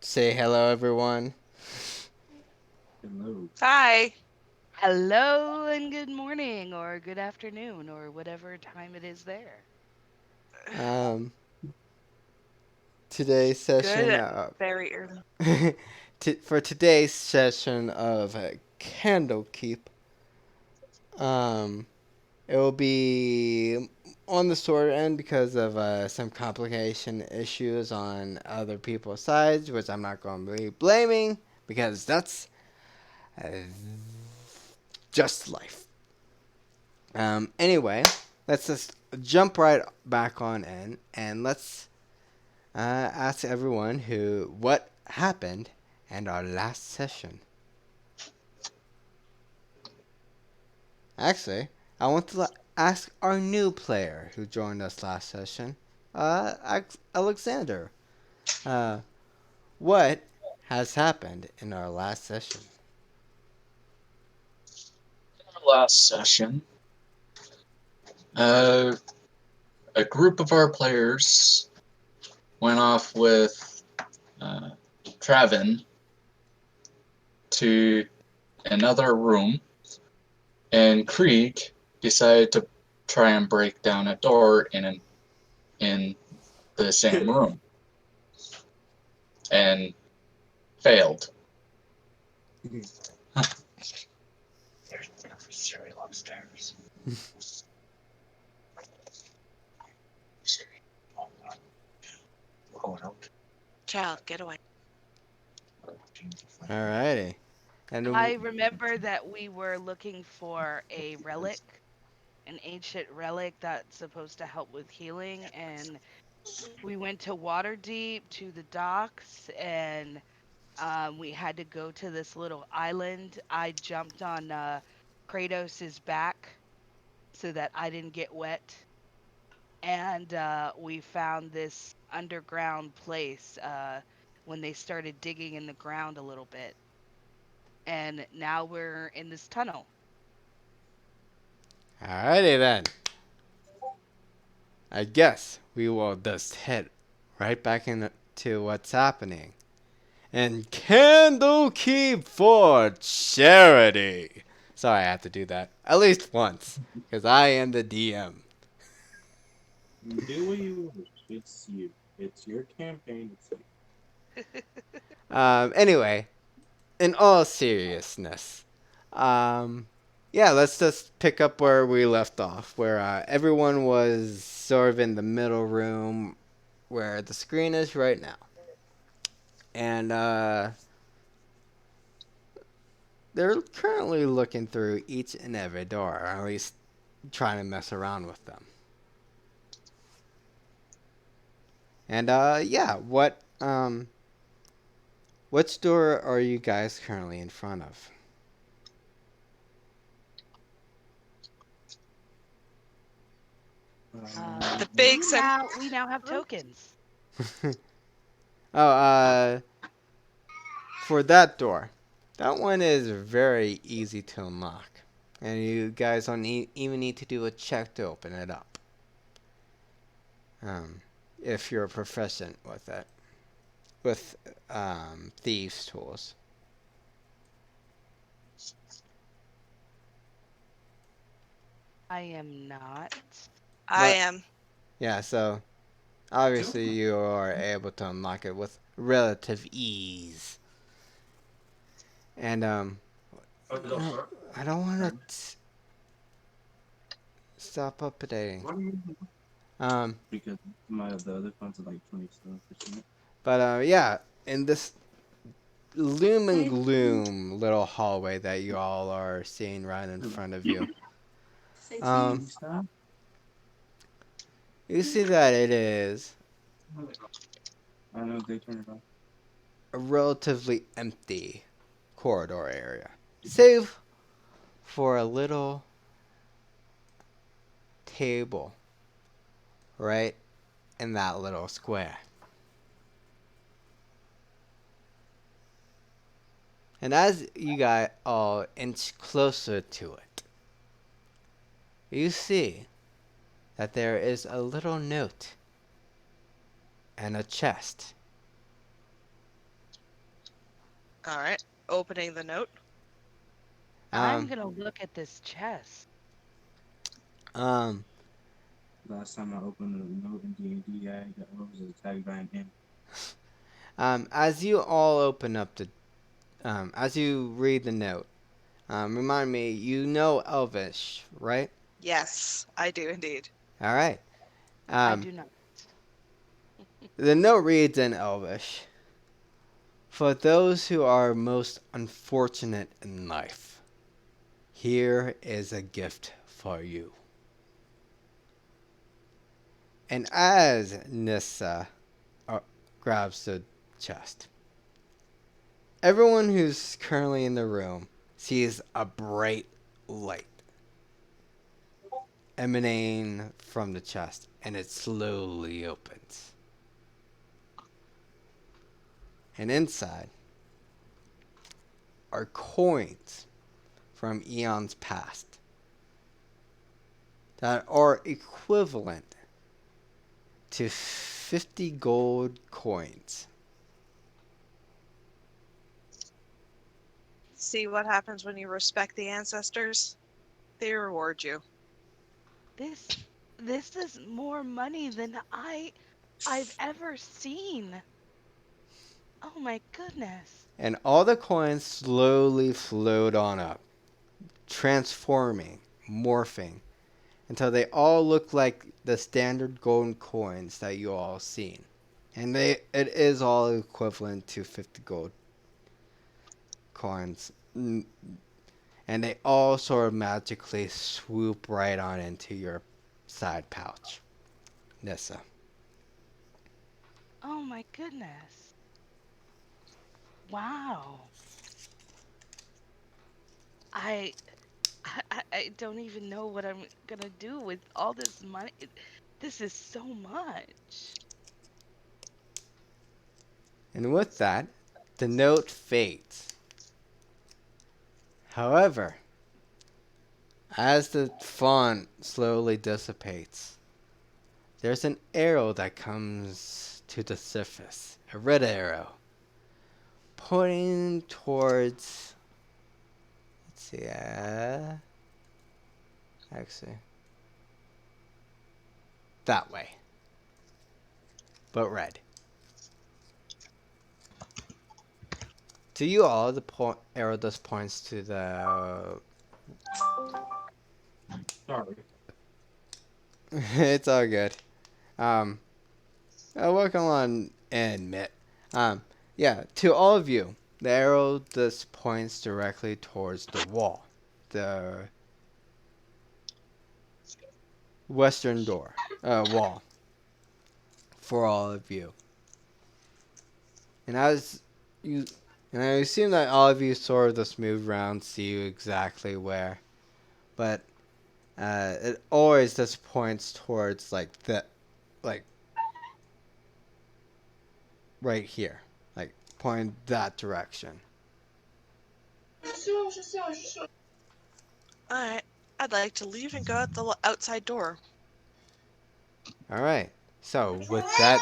Say hello, everyone. Hello. Hi. Hello and good morning or good afternoon or whatever time it is there. Um, today's session Good. of Very early. for today's session of Candlekeep, um, it will be on the short end because of some complication issues on other people's sides, which I'm not going to be blaming because that's uh, just life. Anyway, let's just jump right back on in and let's ask everyone who what happened in our last session. Actually, I want to ask our new player who joined us last session, Alexander. Uh, what has happened in our last session? Last session, uh, a group of our players went off with uh, Travin to another room, and Krieg decided to try and break down a door in the same room and failed. There's cereal upstairs. Going out. Child, get away. Alrighty, I and remember that we were looking for a relic, an ancient relic that's supposed to help with healing, and we went to Waterdeep to the docks, and we had to go to this little island. I jumped on Kratos's back so that I didn't get wet, and we found this underground place when they started digging in the ground a little bit, and now we're in this tunnel. alrighty then. I guess we will just head right back into what's happening. And Candlekeep for Charity. Sorry, I have to do that at least once because I am the DM. Do what you wish. It's you. It's your campaign. It's you. Anyway, in all seriousness, um, yeah, let's just pick up where we left off, where everyone was sort of in the middle room where the screen is right now, and they're currently looking through each and every door, or at least trying to mess around with them. And yeah, what store are you guys currently in front of? The big center. We now have tokens. Oh, for that door, that one is very easy to unlock, and you guys don't even need to do a check to open it up. Um, if you're proficient with it, with thieves' tools. I am not. I But am. yeah, so obviously you are able to unlock it with relative ease. And no, I don't want to stop updating. What do you? Um, Because my the other funds are like 27%. but yeah, in this loom and gloom little hallway that you all are seeing right in front of you, um, Stop. you see that it is I know they turn it off. a relatively empty corridor area, save for a little table right in that little square. And as you guys all inch closer to it, you see that there is a little note and a chest All right. Opening the note. I'm Um, gonna look at this chest. um, Last time I opened a note in D&D, I was attacked by an imp. as you all open up as you read the note, remind me, you know Elvish, right? Yes, I do indeed. All right. I Um, do not. the note reads in Elvish: For those who are most unfortunate in life, here is a gift for you. And as Nissa grabs the chest, everyone who's currently in the room sees a bright light emanating from the chest, and it slowly opens. And inside are coins from eons past that are equivalent to 50 gold coins. See what happens when you respect the ancestors? They reward you. This this is more money than I've ever seen. Oh my goodness. And all the coins slowly float on up, transforming, morphing, until they all look like the standard golden coins that you all seen. And it is all equivalent to 50 gold coins. And they all sort of magically swoop right on into your side pouch, Nissa. Oh my goodness. Wow. I I don't even know what I'm gonna do with all this money. This is so much. And with that, the note fades. However, as the font slowly dissipates, there's an arrow that comes to the surface. A red arrow. Pointing towards. Let's see. Actually. That way. But red. To you all, the arrow just points to the. Sorry. It's all good. Um, welcome on in, Mitt. Yeah, to all of you, the arrow just points directly towards the wall, the western door, wall, for all of you. And as you, and I assume that all of you sort of just move around, see exactly where, but it always just points towards like right here, like point that direction. All right. I'd like to leave and go out the outside door. All right. So with that,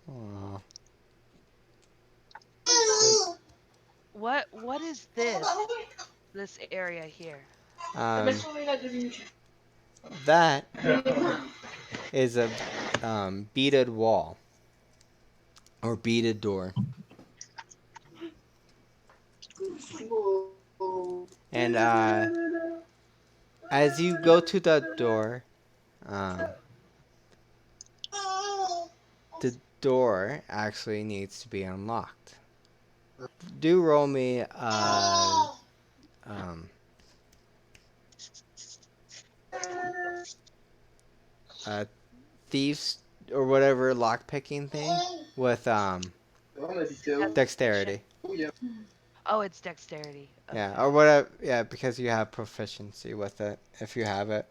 aw, What is this area here? um, that is a beaded wall or beaded door, and as you go to that door, um, the door actually needs to be unlocked. Do roll me um, a thieves or whatever lock picking thing with Constitution. dexterity. Oh, it's dexterity. Yeah, Okay. or whatever. Yeah, because you have proficiency with it if you have it.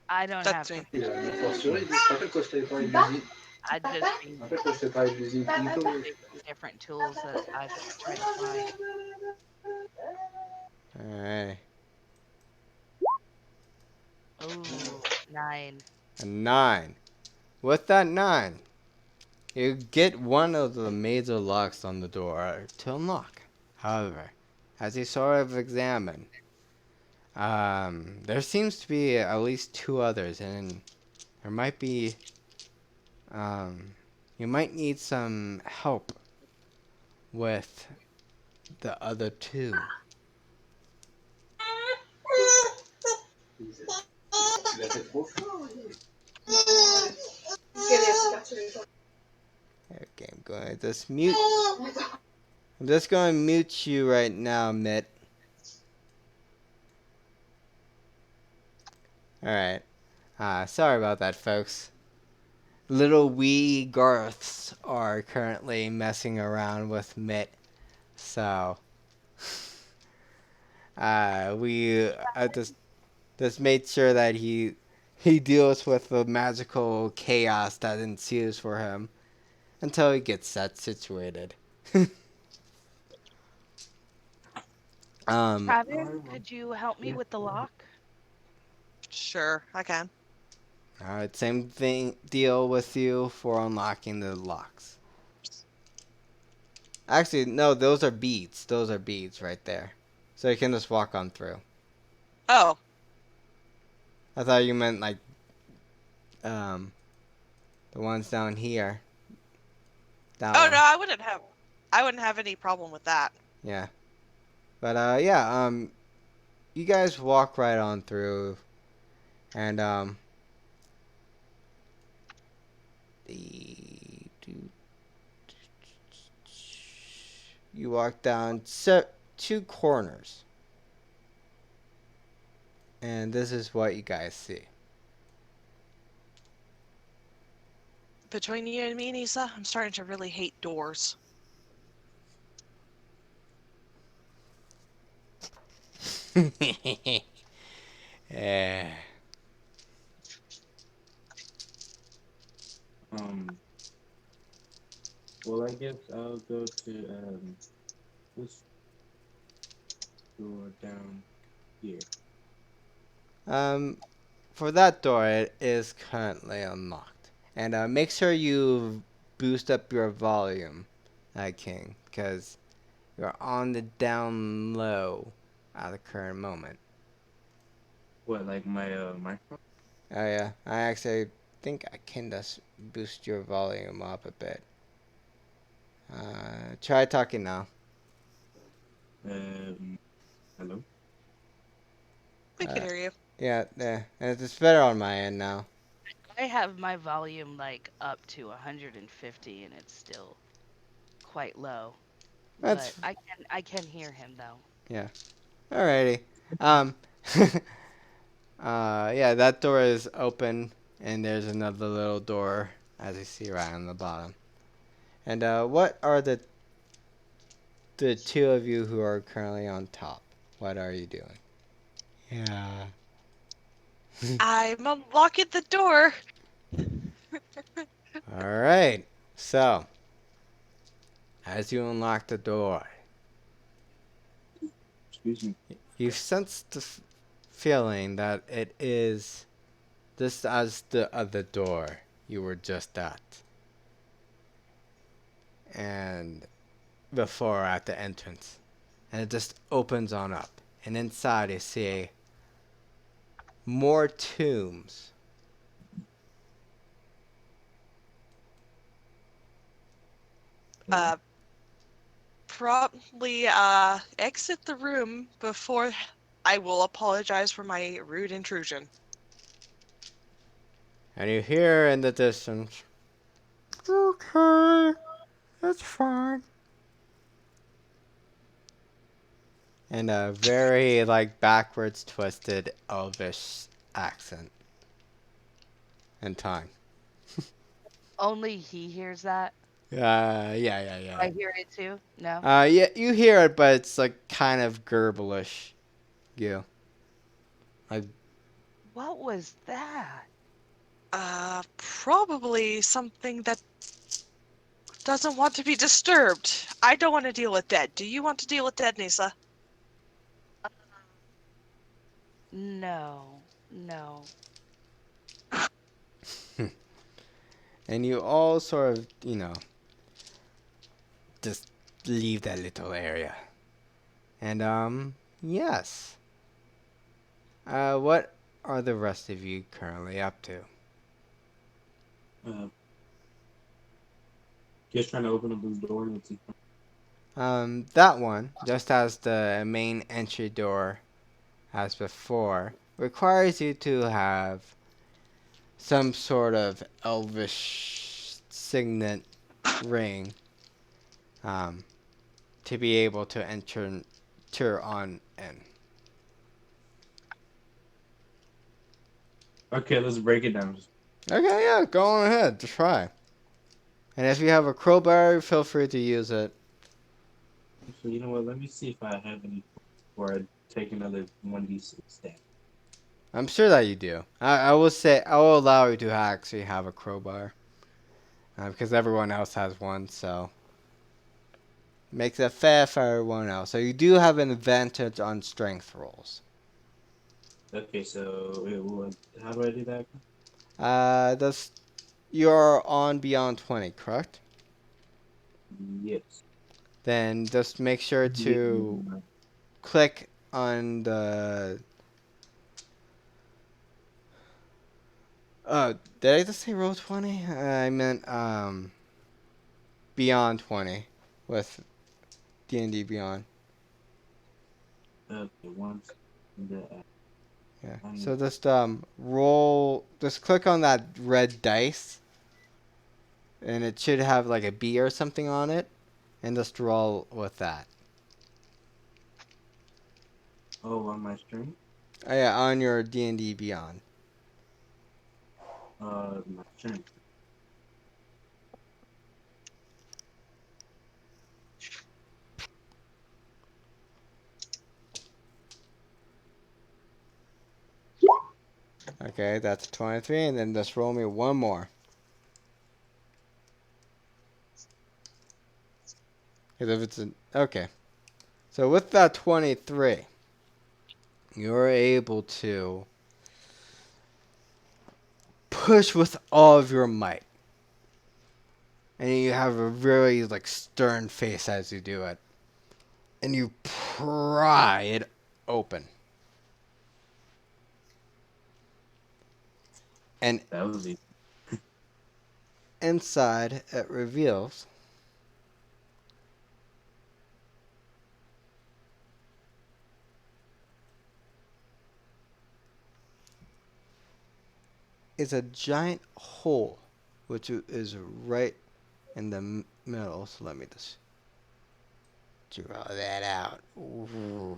I don't have That's me. proficiency. I'd just be using different tools that I've tried to find. All right, Ooh, 9. a 9. With that 9, You get one of the major locks on the door to unlock. However, as you sort of examine, there seems to be at least two others, and there might be, you might need some help with the other two. Okay, I'm going to just mute. I'm just going to mute you right now, Mitt. Alright. Sorry about that, folks. Little wee Garths are currently messing around with Mitt. So, we just made sure that he deals with the magical chaos that ensues for him until he gets that situated. Travis, could you help me Yeah. with the lock? Sure, I can. Alright, same thing deal with you for unlocking the locks. Actually, no, those are beads. Those are beads right there. So you can just walk on through. Oh, I thought you meant like um the ones down here. That oh no, one. I wouldn't have any problem with that. Yeah. But yeah, you guys walk right on through and the you walk down two corners. And this is what you guys see. Between you and me, Nisa, I'm starting to really hate doors. Yeah. Um. Well, I guess I'll go to this door down here. Um, for that door, it is currently unlocked. And make sure you boost up your volume, King, because you're on the down low at the current moment. What, like my microphone? Oh yeah, I actually think I can just boost your volume up a bit. Try talking now. Hello. We can Uh, hear you. yeah, there. And it's better on my end now. I have my volume like up to 150 and it's still quite low. That's But I can hear him though. yeah. Alrighty. Um. Yeah, that door is open, and there's another little door, as you see right on the bottom. And what are the two of you who are currently on top? What are you doing? Yeah. I'm unlocking the door. All right. So, as you unlock the door, Excuse me. you sense the feeling that it is just as the other door you were just at, and before at the entrance, and it just opens on up, and inside you see more tombs. Uh, Probably exit the room before I will apologize for my rude intrusion. And you hear in the distance, okay, that's fine. In a very like backwards twisted elvish accent and tongue. Only he hears that. Yeah. I hear it too. No. Yeah, you hear it, but it's like kind of gurblish. You like What was that? Probably something that doesn't want to be disturbed. I don't want to deal with dead. Do you want to deal with dead, Nisa? No. No. And you all sort of, just leave that little area. And, yes. What are the rest of you currently up to? Just trying to open a blue door and see. That one, just as the main entry door as before, requires you to have some sort of elvish signet ring to be able to enter on in. Okay, let's break it down. Okay, yeah, go on ahead, try. And if you have a crowbar, feel free to use it. So you know what? Let me see if I have any before I take another 1d6 stab. I'm sure that you do. I will say, I will allow you to actually have a crowbar. Because everyone else has one, so. Makes it fair for everyone else. So you do have an advantage on strength rolls. Okay, so how do I do that? You're on beyond 20, correct? Yes. Then just make sure to click on the. Oh, did I just say roll 20? I meant beyond 20 with D&D Beyond. Okay, once. Yeah. So just roll. Just click on that red dice, and it should have like a B or something on it, and just roll with that. Oh, on my strength? Oh, yeah, on your D&D Beyond. My strength. Okay, that's 23, and then just roll me one more. Because if it's okay. So with that 23, you're able to push with all of your might. And you have a really like stern face as you do it. And you pry it open. And That was easy. inside it reveals is a giant hole, which is right in the middle. So let me just draw that out. Ooh.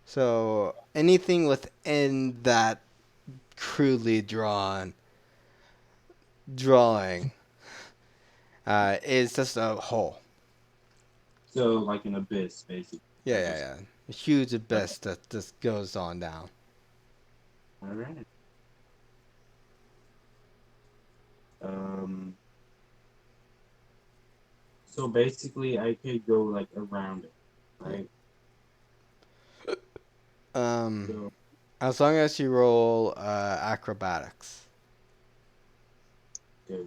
So anything within that crudely drawn drawing is just a hole. So, like an abyss, basically. Yeah. A huge abyss that just goes on down. Alright. So basically, I could go like around it, right? So, As long as you roll acrobatics. so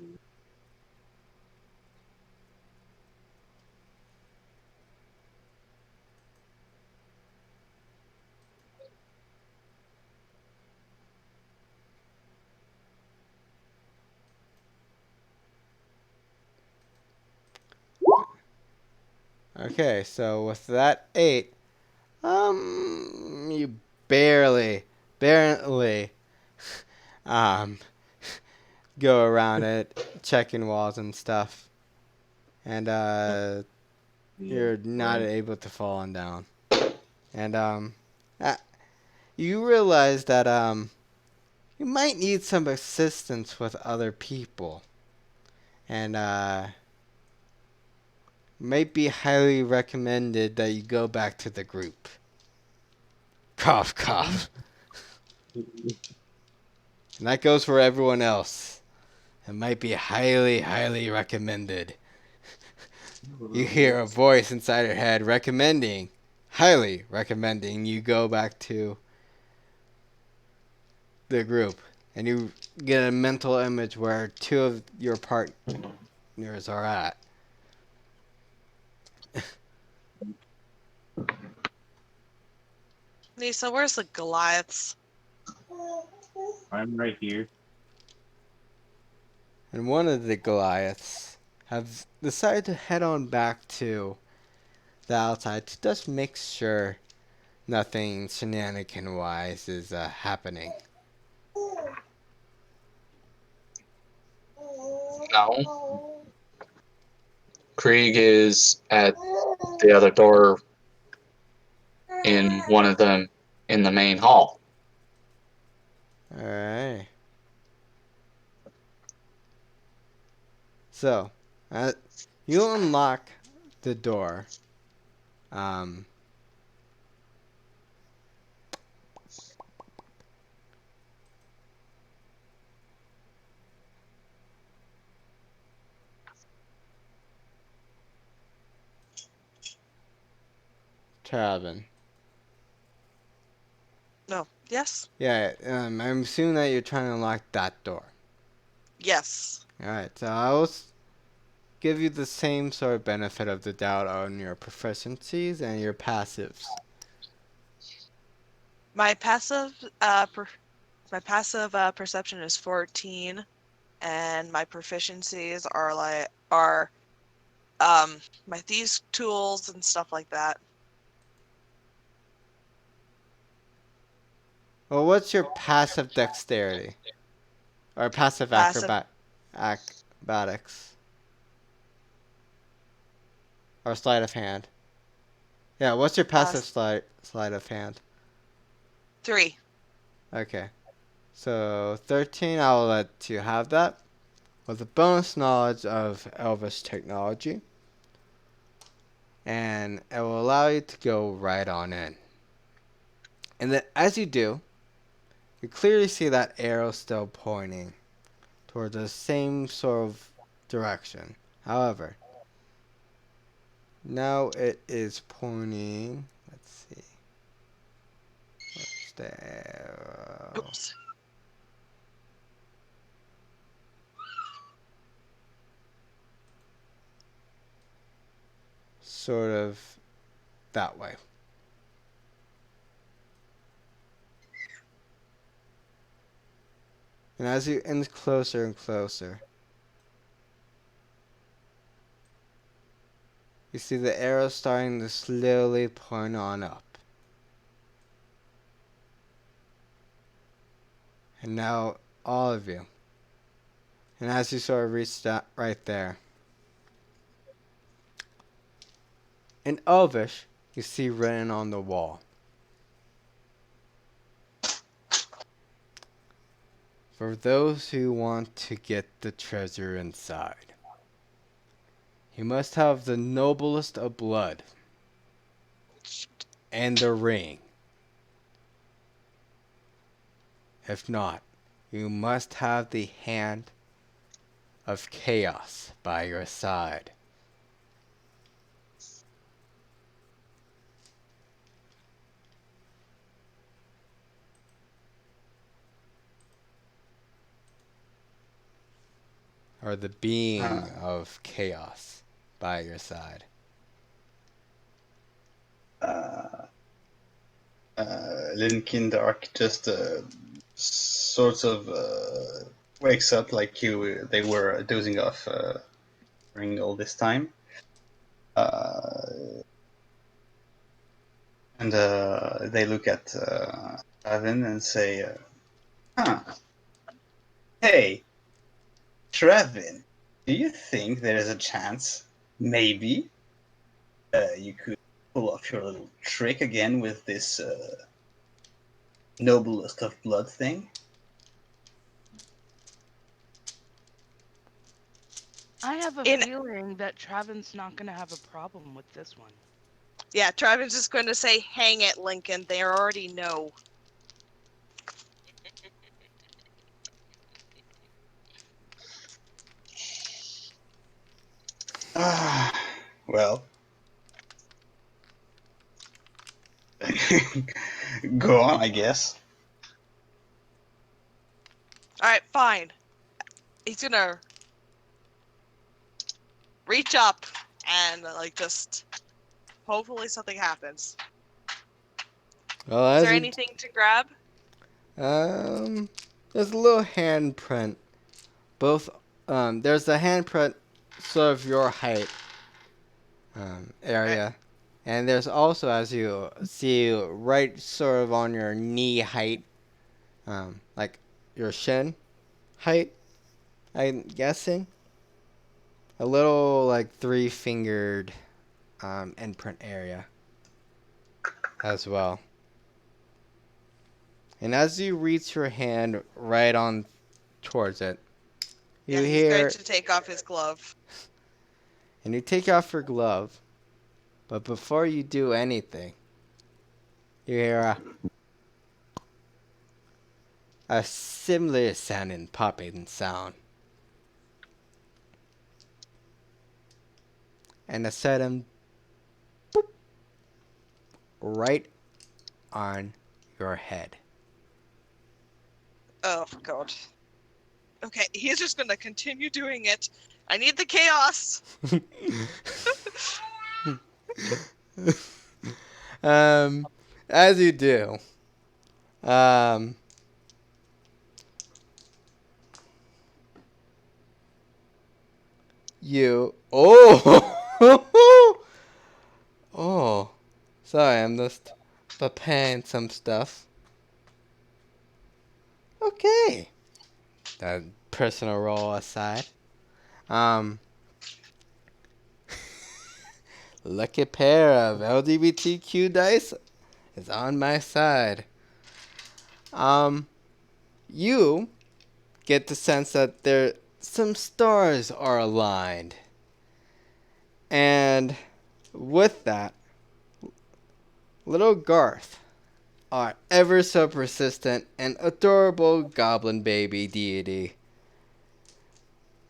Okay, so with that 8, you barely, um, go around it, checking walls and stuff, and you're not right. able to fall on down. And uh, you realize that you might need some assistance with other people, and might be highly recommended that you go back to the group. Cough, cough. And that goes for everyone else. It might be highly, highly recommended. You hear a voice inside your head recommending highly recommending you go back to the group and you get a mental image where two of your partners are at. Nisa, where's the Goliaths? I'm right here. And one of the Goliaths have decided to head on back to the outside to just make sure nothing shenanigan-wise is happening. No. Krieg is at the other door in one of them in the main hall. Alright. So, you unlock the door. Travin. No. Yes? Yeah, I'm assuming that you're trying to unlock that door. Yes. Alright, so I will give you the same sort of benefit of the doubt on your proficiencies and your passives. My passive perception is 14, and my proficiencies are my thieves tools and stuff like that. Well, what's your passive dexterity? Or passive Passive acrobatics? Or sleight of hand? Yeah, what's your passive sleight of hand? 3. Okay. So 13, I will let you have that. With a bonus knowledge of Elvish technology. And it will allow you to go right on in. And then as you do, you clearly see that arrow still pointing towards the same sort of direction. However, now it is pointing, let's see, where's the arrow? Oops. Sort of that way. And as you inch closer and closer, you see the arrow starting to slowly point on up. And now all of you. And as you sort of reach that right there, in Elvish, you see written on the wall, for those who want to get the treasure inside, you must have the noblest of blood and the ring. If not, you must have the hand of chaos by your side. Or the being of chaos by your side. Linkin Dark just sort of wakes up like they were dozing off during all this time. And they look at Trevin and say, hey, Trevin, do you think there is a chance, maybe, you could pull off your little trick again with this noblest of blood thing? I have a feeling that Travin's not going to have a problem with this one. Yeah, Travin's just going to say, hang it, Lincoln. They already know. Well, Go on, I guess. All right, fine. He's gonna reach up and like just hopefully something happens. Well, Is as there you anything to grab? there's a little handprint. Both there's a handprint sort of your height area, and there's also, as you see, right sort of on your knee height, like your shin height, I'm guessing. A little like three-fingered imprint area as well. And as you reach your hand right on towards it, you Yeah, he's going hear, to take off his glove. and you take off your glove, but before you do anything, you hear a similar sounding popping sound. And a sudden boop right on your head. Oh god. Okay, he's just gonna continue doing it. I need the chaos. As you do, um, you, oh, oh, sorry, I'm just preparing some stuff. Okay, that personal roll aside, um, lucky pair of LGBTQ dice is on my side. You get the sense that some stars are aligned. And with that, little Garth, our ever so persistent and adorable goblin baby deity,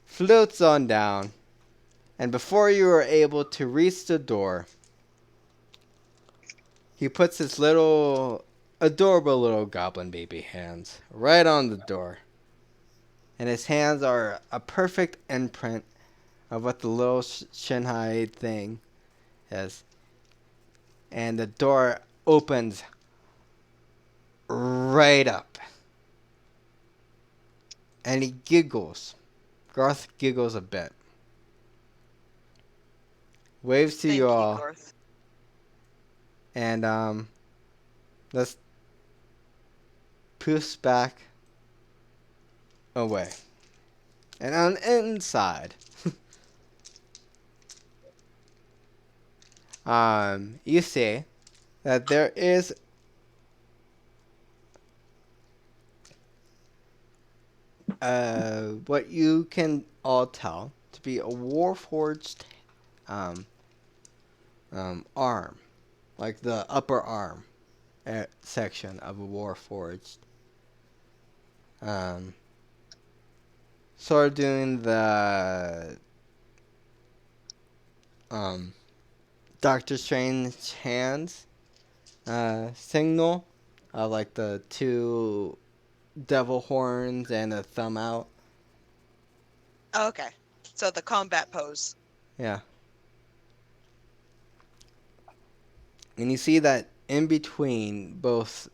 floats on down, and before you are able to reach the door, he puts his little adorable little goblin baby hands right on the door. And his hands are a perfect imprint of what the little Shinhai thing is. And the door opens right up. And he giggles. Garth giggles a bit. Waves to Thank you you, all. Garth. And let's poofs back away. And on inside, you see that there is what you can all tell to be a warforged um, arm, like the upper arm section of a warforged. Sort of doing the Doctor Strange hands signal of like the two devil horns and a thumb out. Oh, okay. So the combat pose. Yeah. And you see that in between both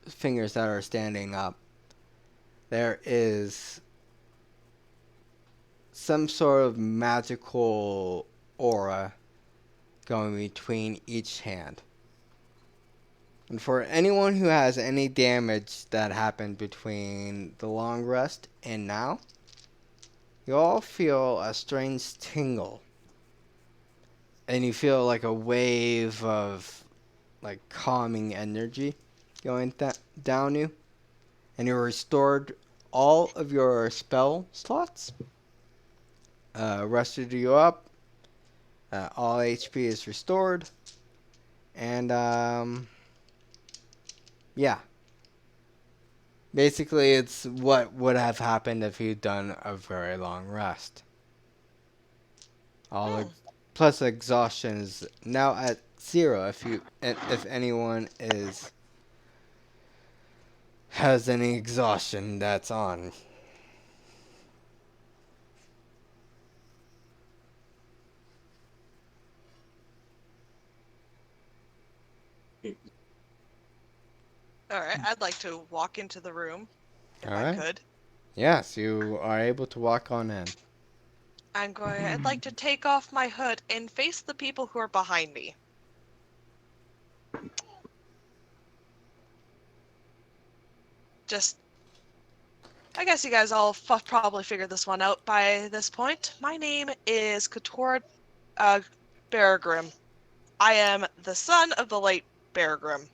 fingers that are standing up, there is some sort of magical aura going between each hand. And for anyone who has any damage that happened between the long rest and now, you all feel a strange tingle. And you feel like a wave of like calming energy going down you. And you're restored all of your spell slots. Rested you up. All HP is restored. And yeah. Basically, it's what would have happened if you'd done a very long rest. Plus exhaustion is now at 0 if anyone has any exhaustion that's on. All right, I'd like to walk into the room if All I right. could. Yes, you are able to walk on in. I'd like to take off my hood and face the people who are behind me. Just, I guess you guys all probably figured this one out by this point. My name is Katora Beargrim. I am the son of the late Beargrim.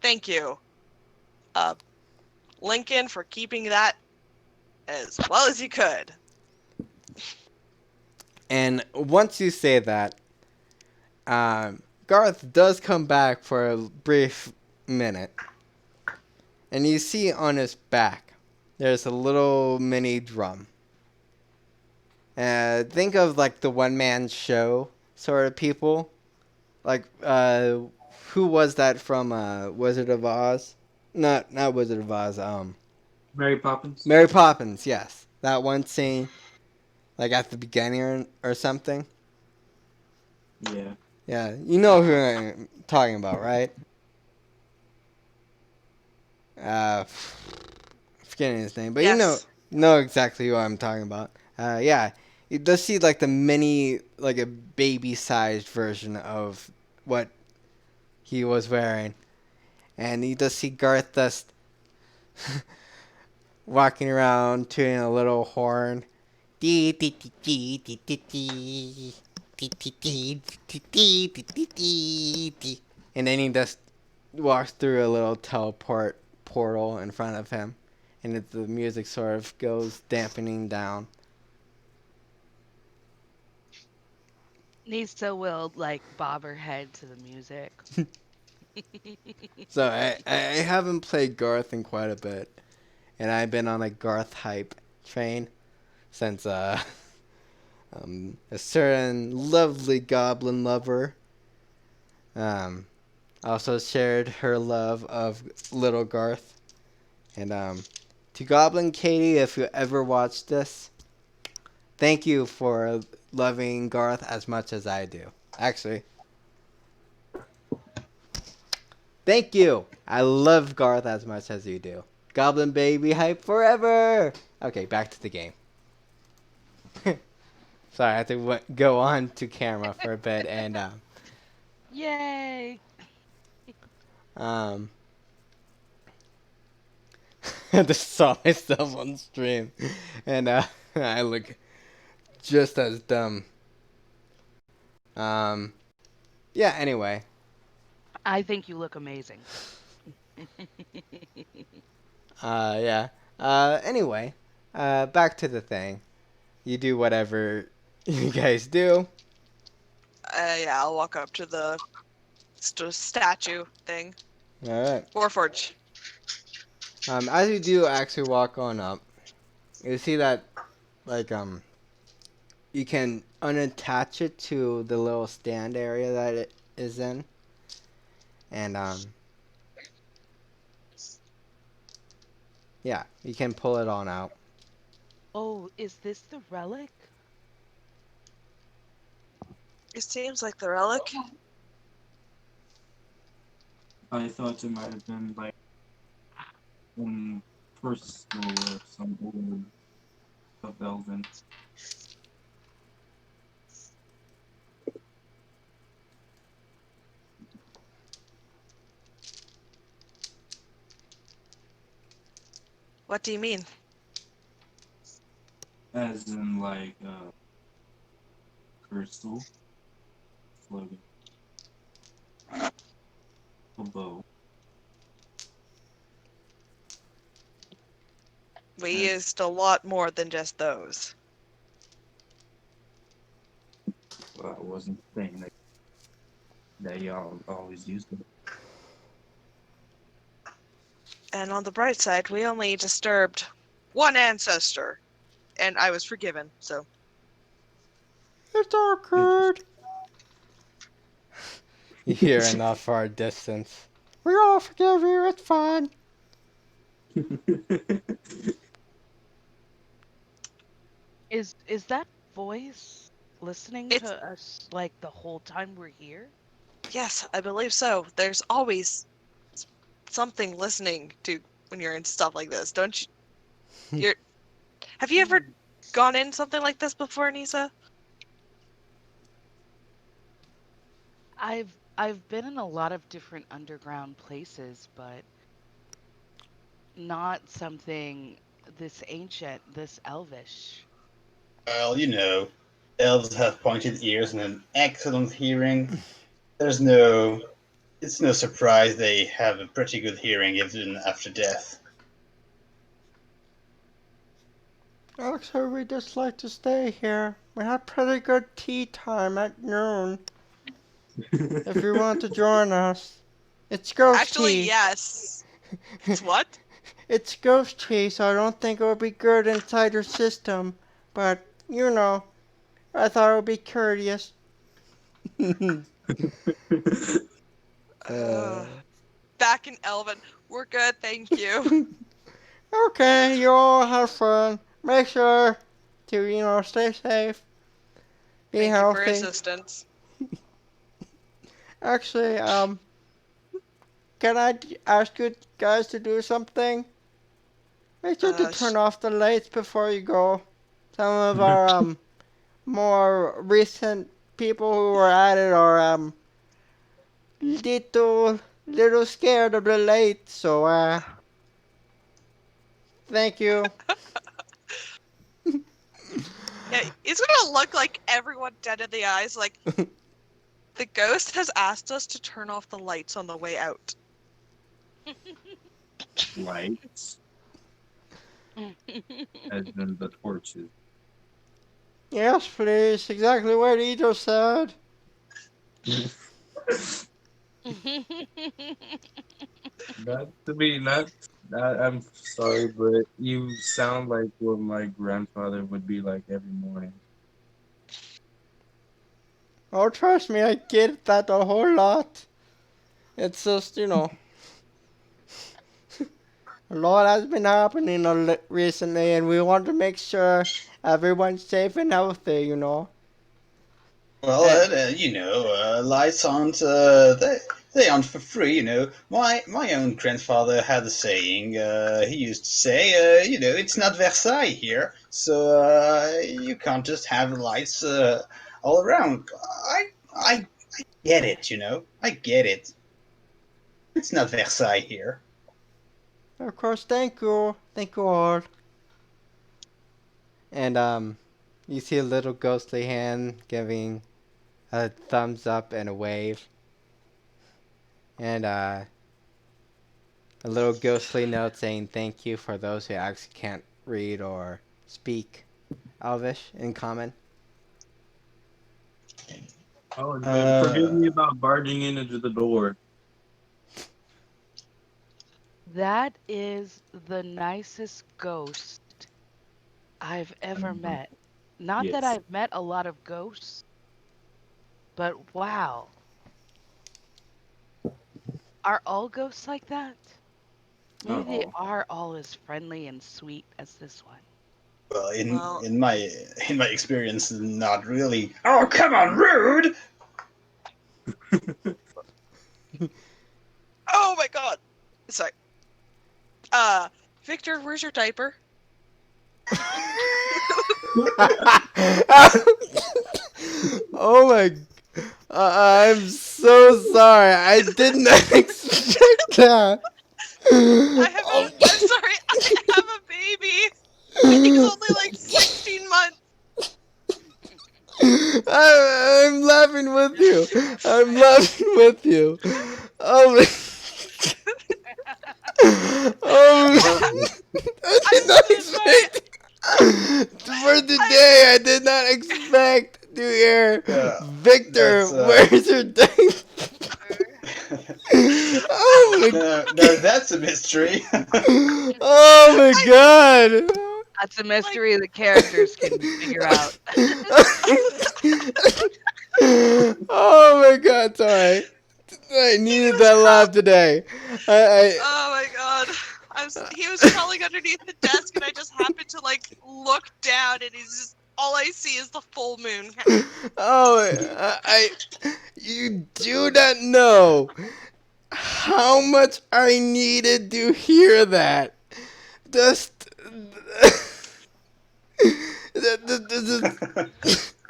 Thank you, Lincoln, for keeping that as well as you could. And once you say that, Garth does come back for a brief minute. And you see on his back, there's a little mini drum. Think of like the one-man show sort of people. Like, who was that from Wizard of Oz? Not Wizard of Oz. Mary Poppins. Mary Poppins. Yes, that one scene, like at the beginning or something. Yeah. Yeah, you know who I'm talking about, right? Forgetting his name, but Yes. you know exactly who I'm talking about. Yeah, you does see like the mini, like a baby-sized version of what he was wearing, and you does see Garth just walking around tuning a little horn. And then he just walks through a little teleport portal in front of him, and the music sort of goes dampening down. Nisa will like bob her head to the music. So I haven't played Garth in quite a bit, and I've been on a Garth hype train since a certain lovely goblin lover also shared her love of little Garth. And to Goblin Katie, if you ever watch this, thank you for loving Garth as much as I do. Actually, thank you. I love Garth as much as you do. Goblin baby hype forever. Okay, back to the game. Sorry, I had to go on to camera for a bit and Yay! I just saw myself on stream, and I look just as dumb. Yeah. Anyway. I think you look amazing. Yeah. Anyway. Back to the thing. You do whatever you guys do. Yeah, I'll walk up to the statue thing. All right. Warforge. As you do actually walk on up, you see that like you can unattach it to the little stand area that it is in, and yeah, you can pull it on out. Oh, is this the relic? It seems like the relic. I thought it might have been like first school or some old of Elven. What do you mean? As in like crystal. Floating. A bow. We used a lot more than just those. Well, I wasn't saying that y'all always used it. And on the bright side, we only disturbed one ancestor. And I was forgiven, so. It's awkward. You hear in the far distance. We all forgive you, it's fine. Is that voice listening It's to us like the whole time we're here? yes, I believe so. There's always something listening to when you're in stuff like this, don't you? You're. Have you ever gone in something like this before, Nisa? I've been in a lot of different underground places, but not something this ancient, this elvish. Well, elves have pointed ears and an excellent hearing. There's no, it's no surprise they have a pretty good hearing even after death. Actually, we just like to stay here. We had pretty good tea time at noon. If you want to join us. It's ghost Actually, tea. yes. It's what? It's ghost tea, so I don't think it would be good inside your system. But, I thought it would be courteous. Uh, back in Elven. We're good, thank you. Okay, you all have fun. Make sure to, stay safe. Be Thank you for healthy. assistance. Actually, can I ask you guys to do something? Make sure to turn off the lights before you go. Some of our, more recent people who were at it are, little scared of the light, so, thank you. Yeah, it's gonna look like everyone dead in the eyes. Like, the ghost has asked us to turn off the lights on the way out. Lights, as in the torches. Yes, please. Exactly what he just said. Not to be not. I'm sorry, but you sound like what my grandfather would be like every morning. Oh, trust me, I get that a whole lot. It's just, a lot has been happening recently, and we want to make sure everyone's safe and healthy. Well, lights aren't they aren't for free. My own grandfather had a saying. He used to say, it's not Versailles here, so you can't just have lights all around. I get it. I get it. It's not Versailles here. Of course, thank you. Thank you all. And, you see a little ghostly hand giving a thumbs up and a wave. And, a little ghostly note saying thank you for those who actually can't read or speak Elvish in common. Oh, forgive me about barging in into the door. That is the nicest ghost I've ever met. Not that Yes. I've met a lot of ghosts, but wow. Are all ghosts like that? Maybe they Uh-oh. are all as friendly and sweet as this one. Well, in Well, in my in my experience, not really. Oh, come on, rude! oh my god! Sorry. Victor, where's your diaper? Oh my! I'm so sorry. I did not expect that. Oh. I'm sorry, I have a baby! He's only like 16 months! I'm laughing with you. I'm laughing with you. Oh my. Oh, I did not expect. For today, I did not expect to hear Victor. Where's your dice? Oh my. No, that's a mystery. Oh my god. That's a mystery the characters can figure out. Oh my god, sorry. I needed that laugh today. I Oh my god. He was crawling underneath the desk and I just happened to like look down and he's just all I see is the full moon. you do not know how much I needed to hear that. Just,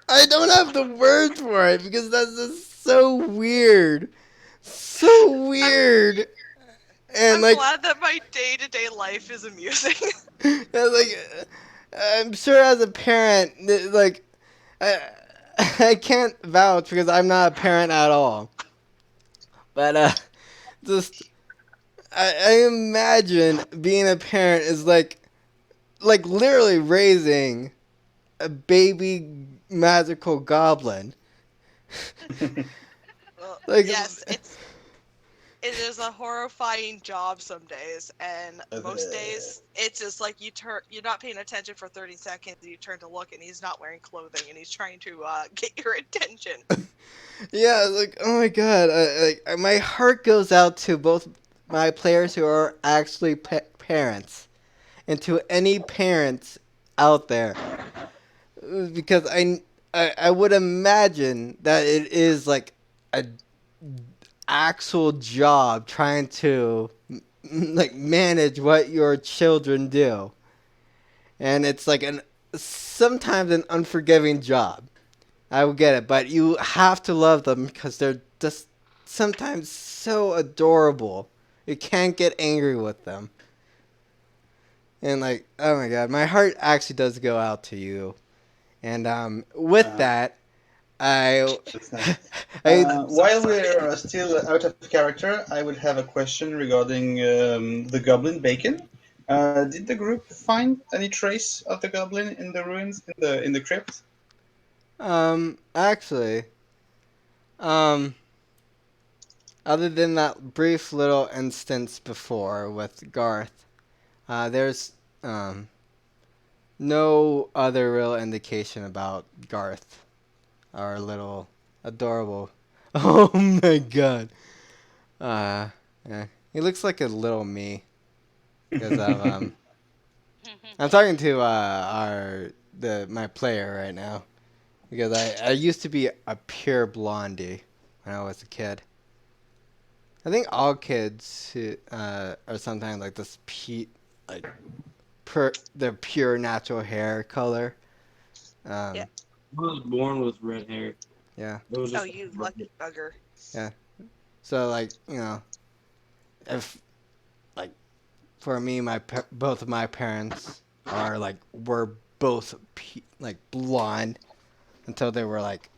I don't have the words for it because that's just so weird, so weird, and I'm like, glad that my day-to-day life is amusing. I'm sure as a parent, like, I, I can't vouch because I'm not a parent at all. But just I imagine being a parent is like literally raising a baby magical goblin. Well, Like, yes, it is a horrifying job some days, and most days it's just like you're not paying attention for 30 seconds, and you turn to look, and he's not wearing clothing, and he's trying to get your attention. yeah, like, oh my god, my heart goes out to both my players who are actually parents, and to any parents out there, because I would imagine that it is like a actual job trying to like manage what your children do, and it's like an sometimes an unforgiving job. I will get it, but you have to love them because they're just sometimes so adorable. You can't get angry with them. And like, oh my god, my heart actually does go out to you. And with that, I, That's nice. I While we're still out of character, I would have a question regarding the goblin bacon. Did the group find any trace of the goblin in the ruins in the crypt? actually, um, other than that brief little instance before with Garth, there's um no other real indication about Garth, our little adorable. Oh my god. Uh, yeah. He looks like a little me because of I'm talking to my player right now because I used to be a pure blondie when I was a kid. I think all kids who, are sometimes like this like their pure natural hair color. Yeah. I was born with red hair. Yeah. It was Oh, just you lucky bugger. Yeah. So like if like for me, both of my parents are like were both like blonde until they were like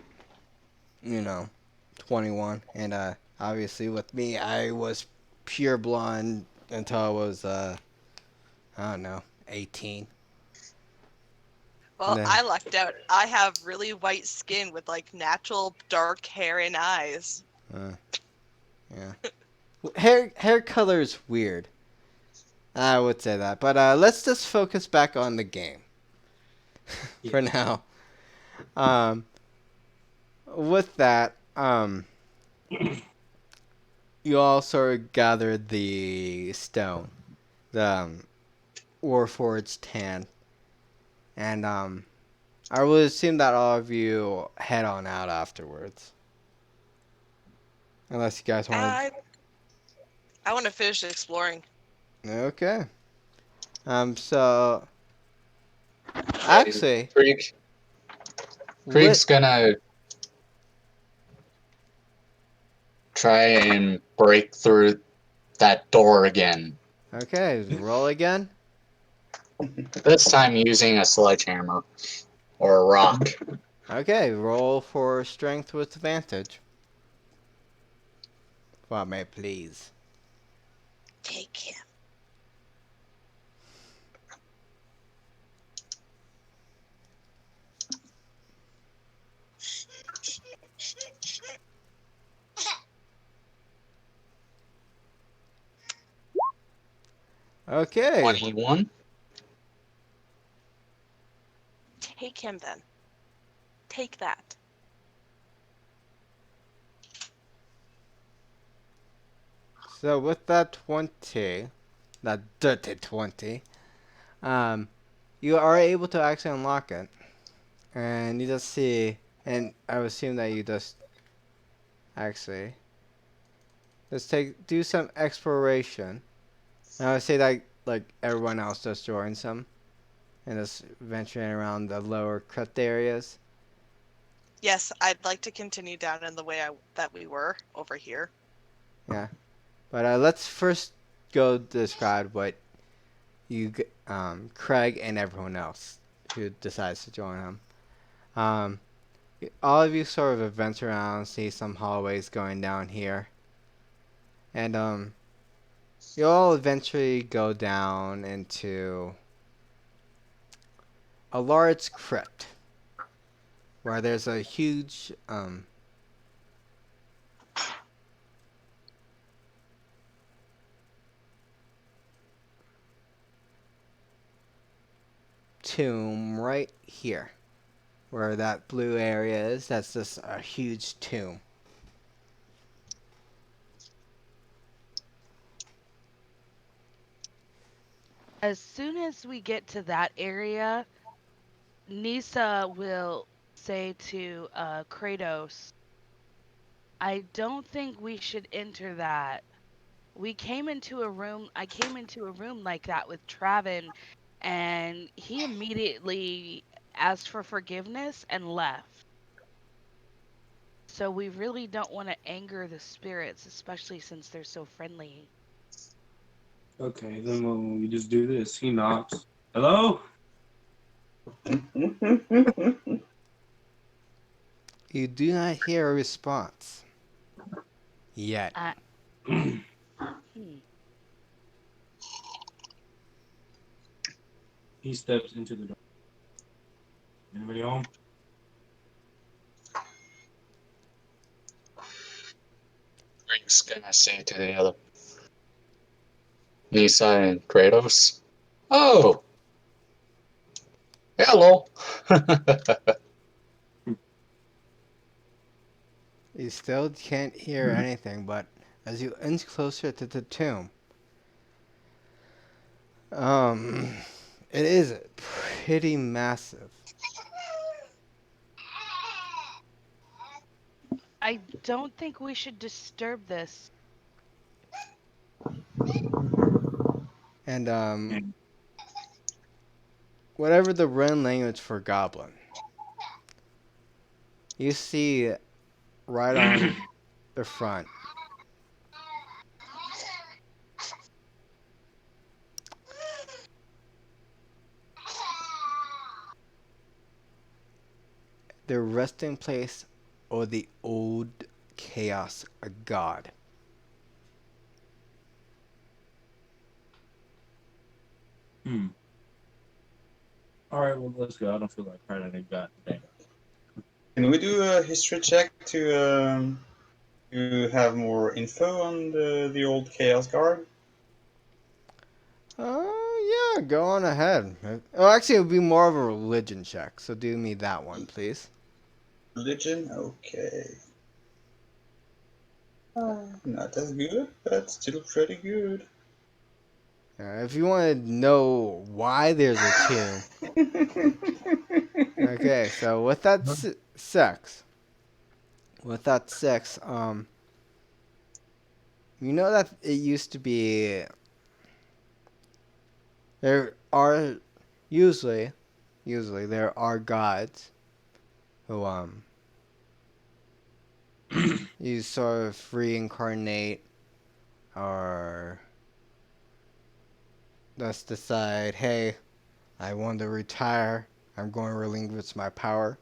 21, and obviously with me, I was pure blonde until I was I don't know 18. And Well, then I lucked out. I have really white skin with like natural dark hair and eyes. yeah, hair color is weird. I would say that, but let's just focus back on the game for now. Um, with that, you all sort of gathered the stone, the Warforged tan, and I would assume that all of you head on out afterwards, unless you guys want I want to finish exploring. to. Okay. So actually, Creek, with Creek's gonna try and break through that door again. okay, roll again. This time using a sledgehammer or a rock. Okay, roll for strength with advantage. Well, may it please. Take him. Okay. 21. Take him then. Take that. So with that 20, that dirty 20, you are able to actually unlock it. And you just see, and I would assume that you just actually just do some exploration. And I would say that like everyone else just join some and just venturing around the lower crypt areas. Yes, I'd like to continue down in the way that we were over here. Yeah, but let's first go describe what Craig and everyone else who decides to join him. Um, all of you sort of advance around, see some hallways going down here, and you all eventually go down into a large crypt where there's a huge tomb right here. Where that blue area is, that's just a huge tomb. As soon as we get to that area, Nisa will say to Kratos, I don't think we should enter that. I came into a room like that with Travin, and he immediately asked for forgiveness and left. So we really don't want to anger the spirits, especially since they're so friendly. Okay, then we just do this. He knocks. Hello? You do not hear a response yet. Hmm. He steps into the door. Anybody home? Rink's gonna say to the other Nisa and Kratos, "Oh, hello." You still can't hear anything, but as you inch closer to the tomb, um, it is pretty massive. I don't think we should disturb this. And And whatever the rune language for goblin, you see right on the front. The resting place of the old chaos god. all right, well let's go. I don't feel like fighting a goddamn. Can we do a history check to have more info on the old Chaos Guard? Oh, yeah, go on ahead. Oh, actually, it would be more of a religion check, so do me that one, please. Religion? Okay. Not as good, but still pretty good. If you want to know why there's a tomb. Okay, so with that sex, you know that it used to be. There are usually there are gods who you sort of reincarnate or just decide, hey, I want to retire. I'm going to relinquish my power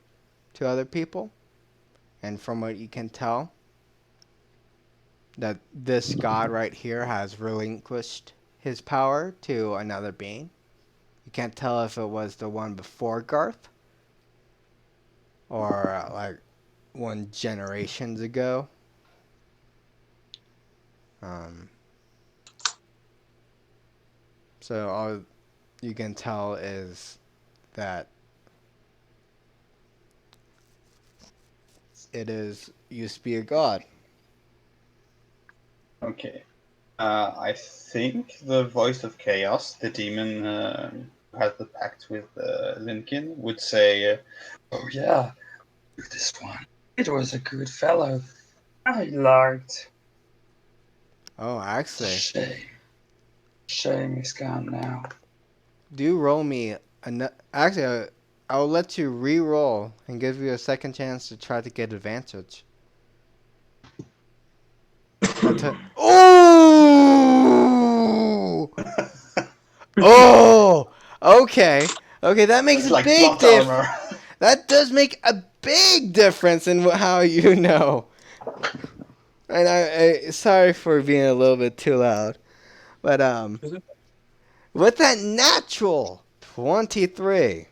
to other people. And from what you can tell, that this god right here has relinquished his power to another being. You can't tell if it was the one before Garth or like one generations ago. Um, so all you can tell is that it is used to be a god. Okay. I think the voice of chaos, the demon who has the pact with Lincoln, would say, "Oh yeah, this one. It was a good fellow. I liked. Oh, actually, Shame. Shame he's gone now." do roll me. Actually, I'll let you re-roll and give you a second chance to try to get advantage. Oh! Oh! Okay. Okay, that makes It's a like big plot difference. armor. That does make a big difference in how you know. And I sorry for being a little bit too loud, but with that natural 23,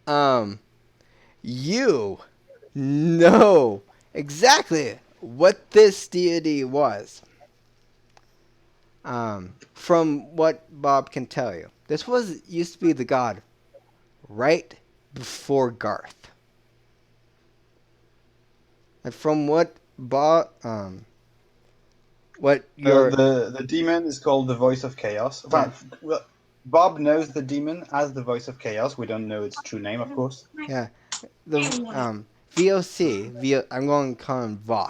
um, you know exactly what this deity was. From what Bob can tell you, this was used to be the god right before Garth. And from what Bob, what your The demon is called the voice of chaos. Well, Bob knows the demon as the voice of chaos. We don't know its true name, of course. yeah, the VOC, I'm going to call him Vok,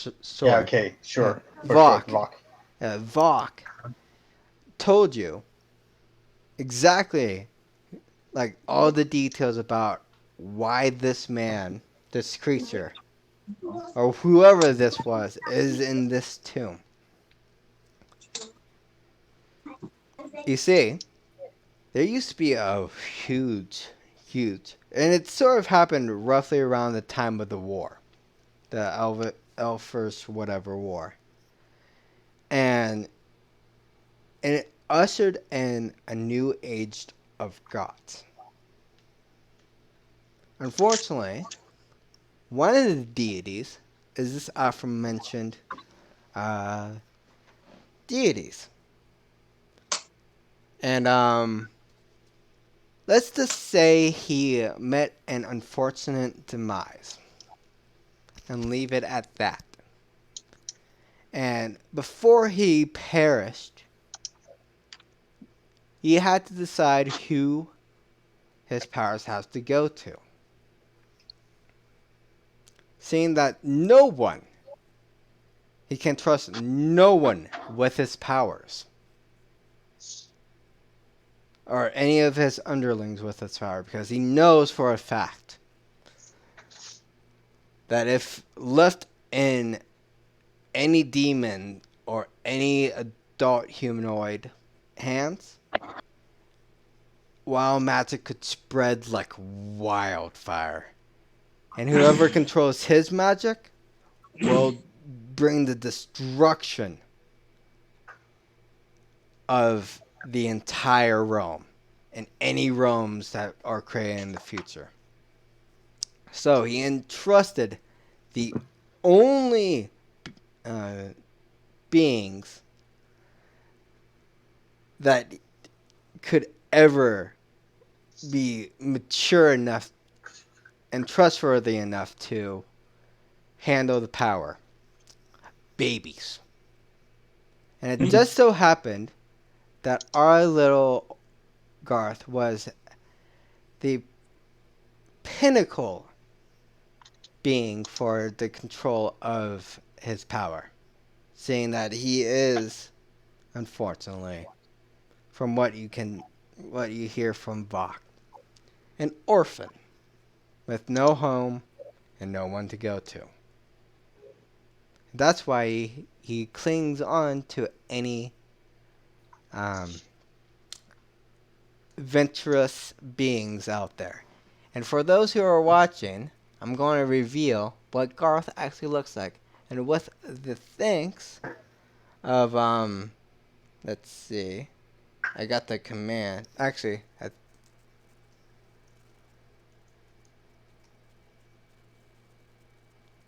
Yeah, short. okay, Yeah, sure. For short, Vok. Vok. Vok told you exactly, like, all the details about why this man, this creature, or whoever this was, is in this tomb. You see, there used to be a huge, and it sort of happened roughly around the time of the war, the Elfers whatever war, and it ushered in a new age of gods. Unfortunately, one of the deities is this aforementioned uh, deities, and let's just say he met an unfortunate demise, and leave it at that. And before he perished, he had to decide who his powers have to go to. Seeing that he can trust no one with his powers, or any of his underlings with his power, because he knows for a fact that if left in any demon or any adult humanoid hands, wild magic could spread like wildfire. And whoever controls his magic will bring the destruction of the entire realm and any realms that are created in the future. So he entrusted the only beings that could ever be mature enough and trustworthy enough to handle the power. Babies. And it just so happened that our little Garth was the pinnacle being for the control of his power. Seeing that he is, unfortunately, from what you hear from Vok, an orphan with no home and no one to go to. That's why he clings on to any venturous beings out there. And for those who are watching, I'm going to reveal what Garth actually looks like. And with the thanks of, let's see. I got the command. Actually,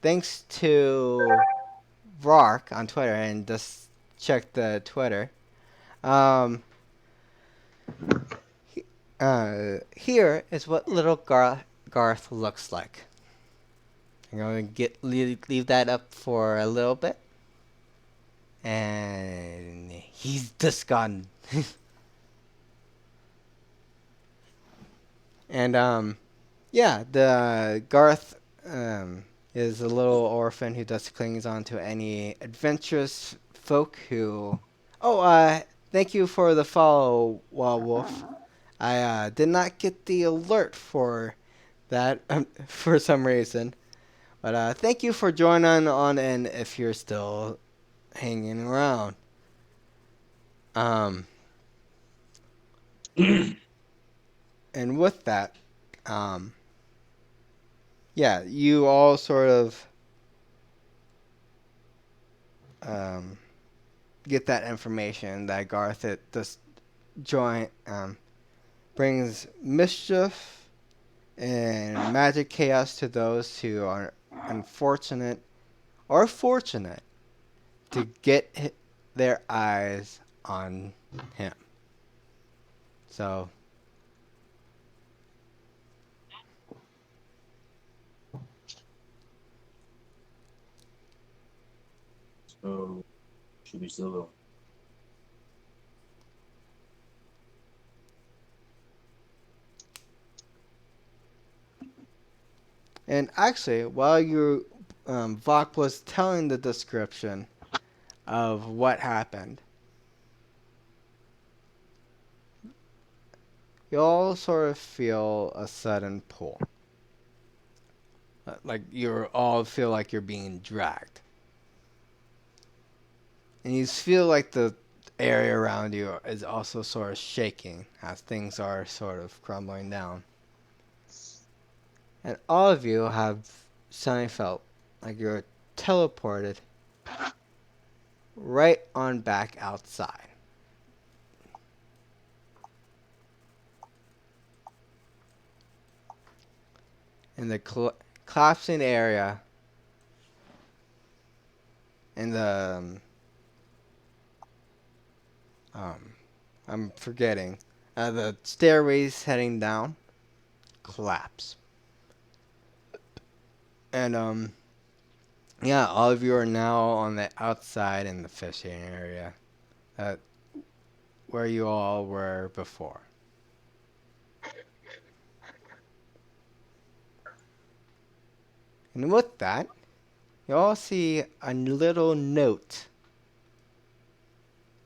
thanks to Vark on Twitter, and just check the Twitter. Here is what little Garth looks like. I'm going to leave that up for a little bit. and he's just gone. And yeah, the Garth is a little orphan who just clings on to any adventurous folk who. Oh, thank you for the follow, Wild Wolf. I did not get the alert for that for some reason, but thank you for joining on, and if you're still hanging around. Um, and with that, um, yeah, you all sort of um, get that information that Garth at this joint brings mischief and magic chaos to those who are unfortunate or fortunate to get their eyes on him. So, So should we still go? and actually, while Vok was telling the description of what happened, you all sort of feel a sudden pull. Like you all feel like you're being dragged. And you feel like the area around you is also sort of shaking as things are sort of crumbling down. And all of you have suddenly felt like you're teleported right on back outside. In the collapsing area, in the I'm forgetting, the stairways heading down collapse. And yeah, all of you are now on the outside in the fishing area, where you all were before. And with that, you all see a little note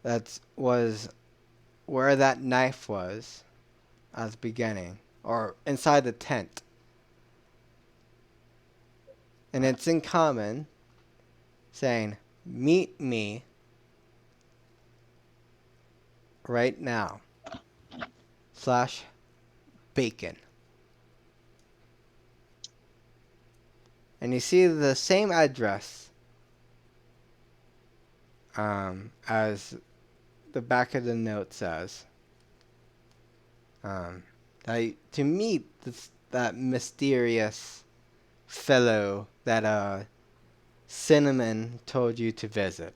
that was where that knife was at the beginning, or inside the tent. And it's in common, saying, "Meet me right now, /bacon." And you see the same address as the back of the note says. To meet that mysterious fellow that Cinnamon told you to visit.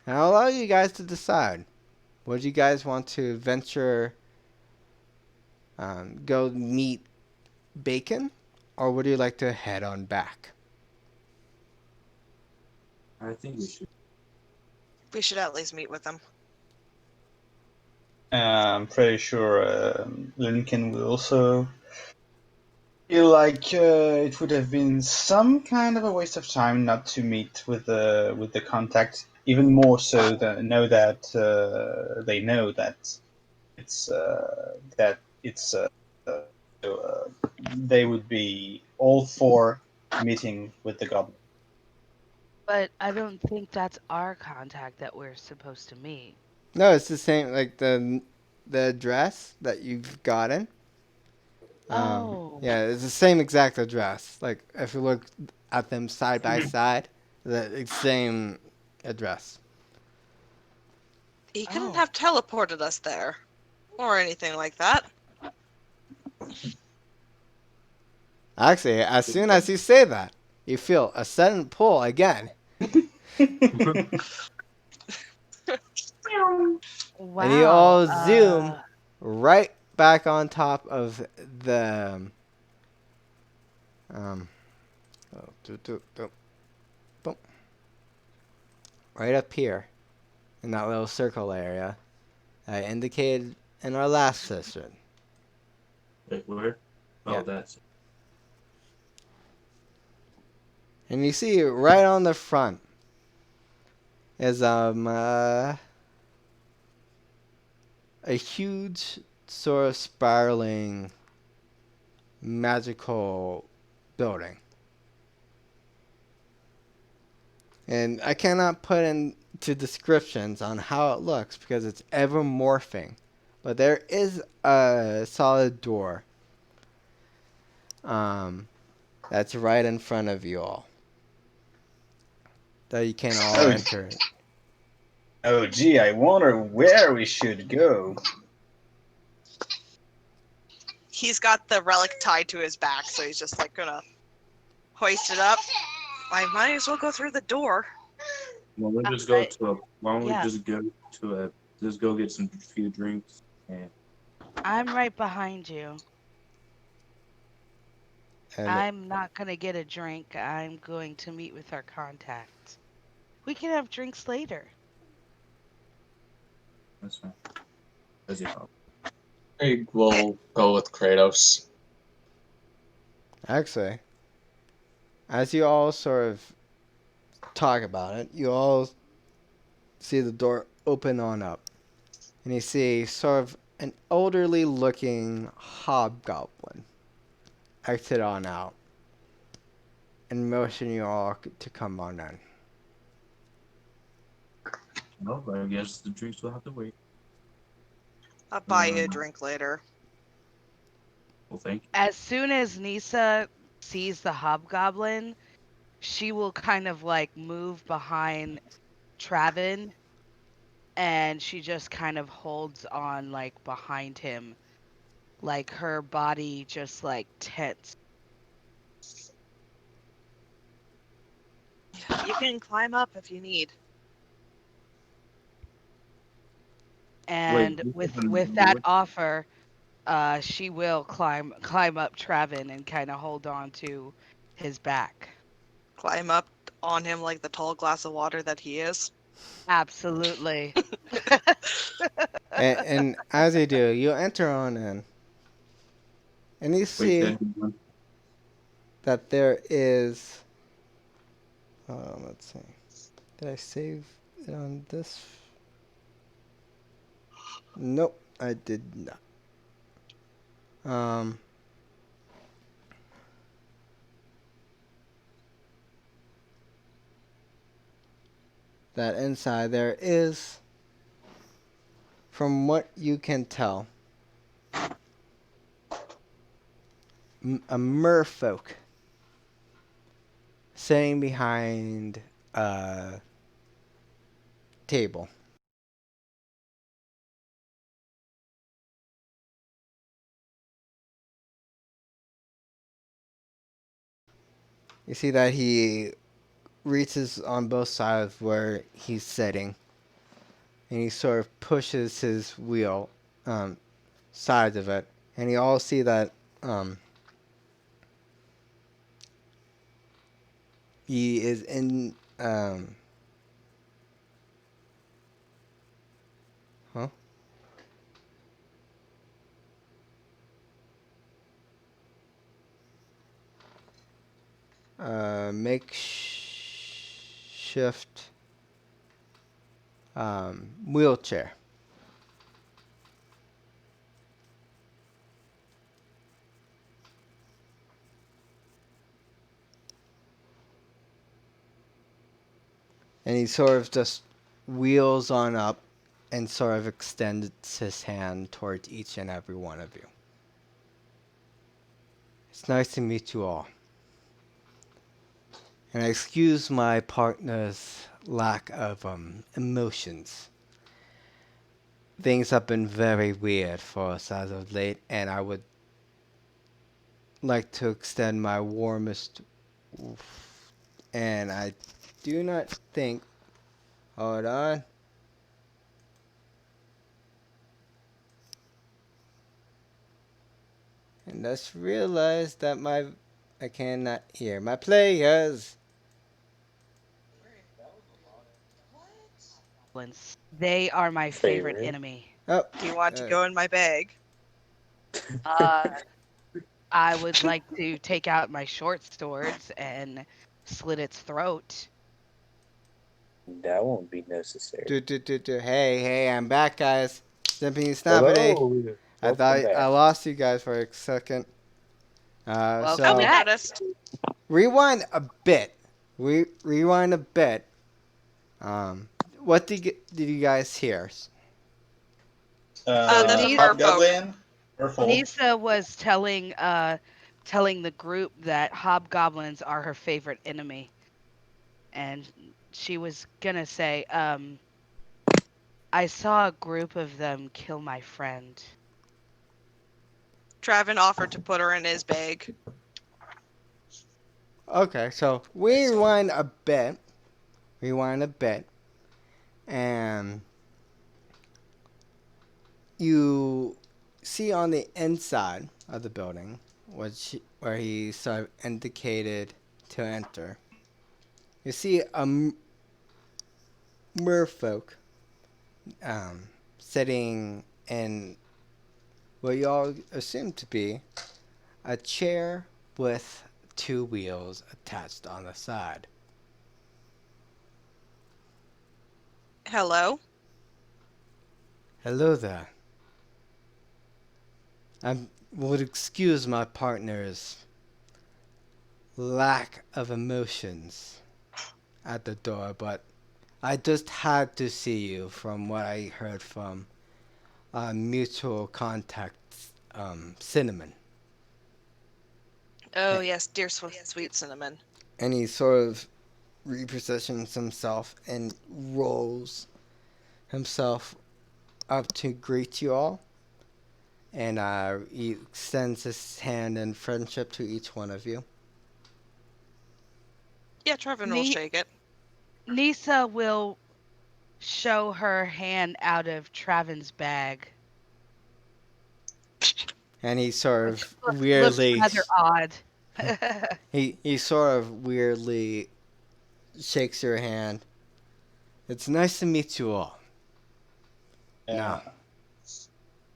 And I'll allow you guys to decide. Would you guys want to venture, go meet Bacon, or would you like to head on back? I think we should. We should at least meet with them. I'm pretty sure Lincoln will also feel like it would have been some kind of a waste of time not to meet with the contact. Even more so than know that they know that it's they would be all for meeting with the goblin. But I don't think that's our contact that we're supposed to meet. No, it's the same, like the address that you've gotten. Oh. Yeah, it's the same exact address. Like if you look at them side by side, the same address. He couldn't Oh. have teleported us there, or anything like that. Actually, as soon as you say that, you feel a sudden pull again. Wow. And you all zoom right back on top of the Oh, boom. Right up here in that little circle area I indicated in our last session. Wait, where? Oh, Yeah. that's And you see right on the front is a huge sort of spiraling magical building. And I cannot put into descriptions on how it looks because it's ever morphing. But there is a solid door that's right in front of you all that you can all Oh, enter. oh, gee, I wonder where we should go. He's got the relic tied to his back, so he's just like gonna hoist it up. I might as well go through the door. Well, we'll just go Alright. to a. Why don't we Yeah. just go to a? Just go get some few drinks and. I'm right behind you. And I'm not going to get a drink. I'm going to meet with our contact. We can have drinks later. That's fine. That's your problem. Krieg will go with Kratos. actually, as you all sort of talk about it, you all see the door open on up. And you see sort of an elderly looking hobgoblin exit on out and motion you all to come on in. Well, I guess the drinks will have to wait. I'll buy you a drink later. Well, thank you. As soon as Nisa sees the hobgoblin, she will kind of like move behind Travin and she just kind of holds on like behind him, like her body just like tense. You can climb up if you need. And you with that offer, she will climb up Travin and kind of hold on to his back. Climb up on him like the tall glass of water that he is. Absolutely. And as you do, you enter on in. And you Wait, see that there is. Let's see. Did I save it on this? Nope, I did not. That inside there is, from what you can tell, a merfolk sitting behind a table. You see that he reaches on both sides where he's sitting, and he sort of pushes his wheel, sides of it, and you all see that he is in huh? Makeshift wheelchair. And he sort of just wheels on up and sort of extends his hand towards each and every one of you. It's nice to meet you all. And I excuse my partner's lack of emotions. Things have been very weird for us as of late, and I would like to extend my warmest. And I do not think. Hold on. And just realized that my I cannot hear my players. They are my favorite Favorite? enemy. Oh, Do you want to go in my bag? Uh, I would like to take out my short swords and slit its throat. That won't be necessary. Hey, I'm back, guys. Stimpy Snappity. Hello. I Welcome thought I back. lost you guys for a second. Welcome Oh, we So back. noticed. rewind a bit. Rewind a bit. What did you guys hear? There's a Nisa, merfolk. Hobgoblin? Purple. Nisa was telling the group that hobgoblins are her favorite enemy, and she was gonna say, I saw a group of them kill my friend. Travin offered to put her in his bag. Okay, so we rewind a bit. And you see on the inside of the building, where he sort of indicated to enter. You see a merfolk sitting in what you all assume to be a chair with two wheels attached on the side. Hello? Hello there. I would excuse my partner's lack of emotions at the door, but I just had to see you from what I heard from mutual contact, Cinnamon. Oh, yes, dear sweet cinnamon. And he sort of repositions himself and rolls himself up to greet you all. And he extends his hand in friendship to each one of you. Yeah, Travin will shake it. Nisa will show her hand out of Travin's bag. And he sort of Looks weirdly rather odd. he sort of weirdly shakes your hand. It's nice to meet you all. Yeah. Now,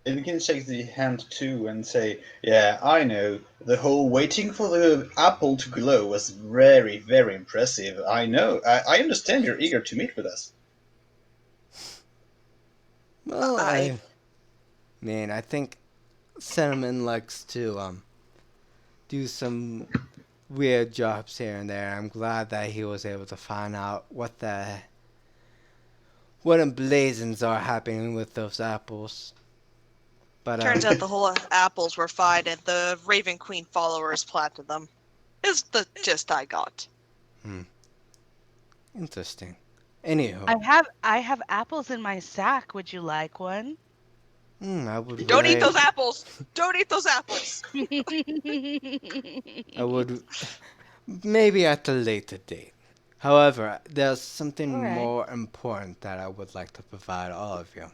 And we can shake the hand too and say, yeah, I know. The whole waiting for the apple to glow was very, very impressive. I know. I understand you're eager to meet with us. well, I I think Cinnamon likes to do some weird jobs here and there. I'm glad that he was able to find out what in blazons are happening with those apples. But turns out the whole apples were fine and the Raven Queen followers planted them. Is the gist I got. interesting. Anywho, I have apples in my sack. Would you like one? I would Don't eat really, those apples! Don't eat those apples! I would maybe at a later date. However, there's something All right. more important that I would like to provide all of you.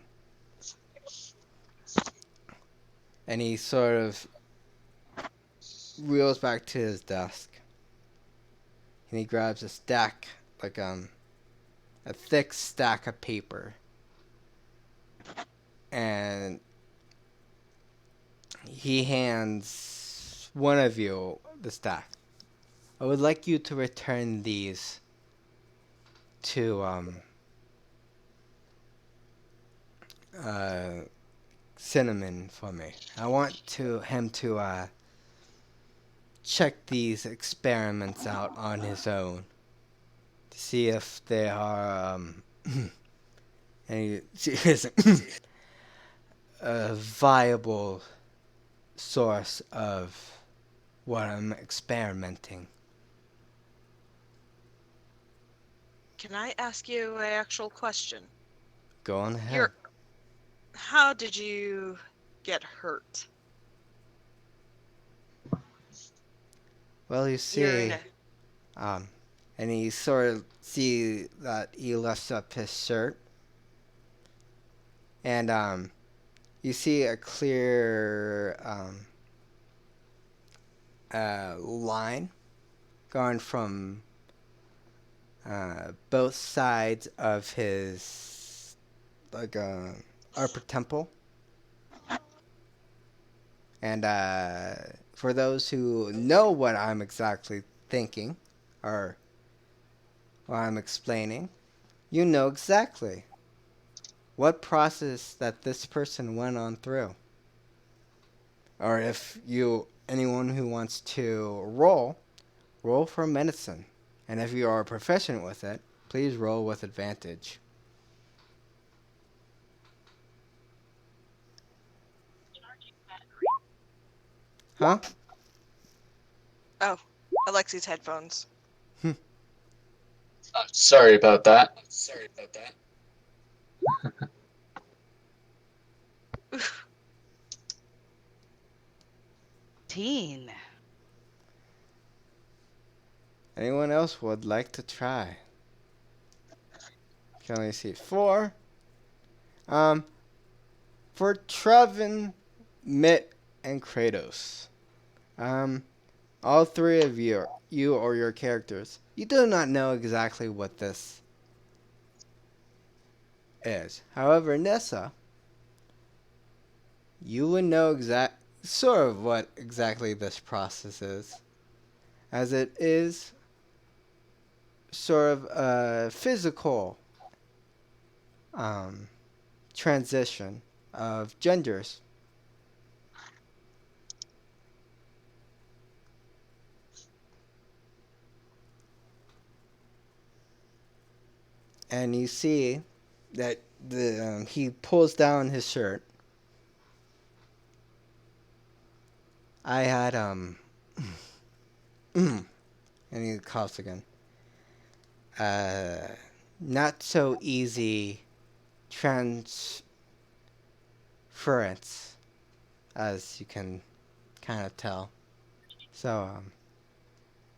And he sort of wheels back to his desk. And he grabs a stack, like a thick stack of paper. And he hands one of you the stack. I would like you to return these to Cinnamon for me. I want him to check these experiments out on his own to see if they are any a viable source of what I'm experimenting. Can I ask you an actual question? Go on ahead. How did you get hurt? Well, you You're see, in a... and he sort of see that he lifts up his shirt, and you see a clear line going from both sides of his upper temple. And for those who know what I'm exactly thinking, or what I'm explaining, you know exactly what process that this person went on through. Or if anyone who wants to roll for medicine. And if you are proficient with it, please roll with advantage. Huh? Oh, Alexi's headphones. Sorry about that. Teen. Anyone else would like to try? Can only see 4. For Trevin, Mitt, and Kratos. All 3 of you or your characters, you do not know exactly what this is. However, Nessa, you would know sort of what exactly this process is, as it is sort of a physical transition of genders. And you see that he pulls down his shirt. I had and he coughs again. Not so easy transference, as you can kind of tell. So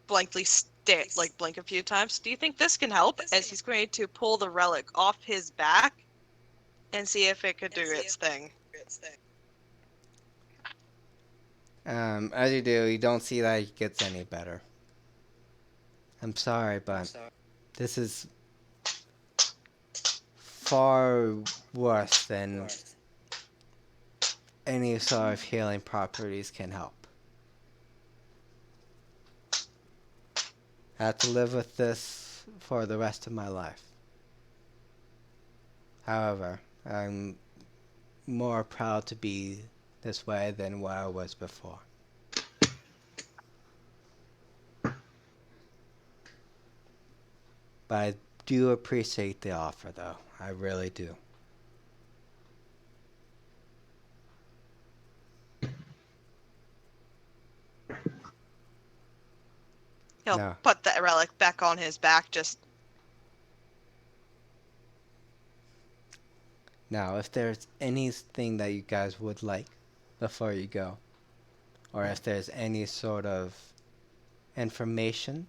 Blankly stare, like blink a few times. Do you think this can help? As he's going to pull the relic off his back and see if it could do its thing. as you do, you don't see that it gets any better. I'm sorry, but this is far worse than any sort of healing properties can help. I have to live with this for the rest of my life. However, I'm more proud to be this way than what I was before. But I do appreciate the offer, though. I really do. He'll No. put the relic back on his back, just Now, if there's anything that you guys would like before you go, or if there's any sort of information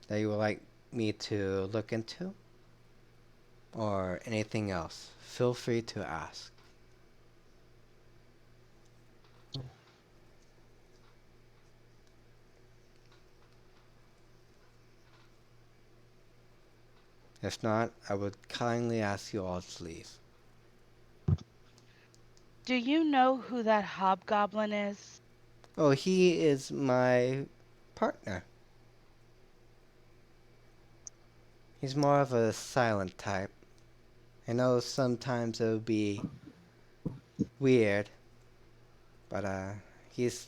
that you would like me to look into, or anything else, feel free to ask. If not, I would kindly ask you all to leave. Do you know who that hobgoblin is? Oh, he is my partner. He's more of a silent type. I know sometimes it would be weird, but he's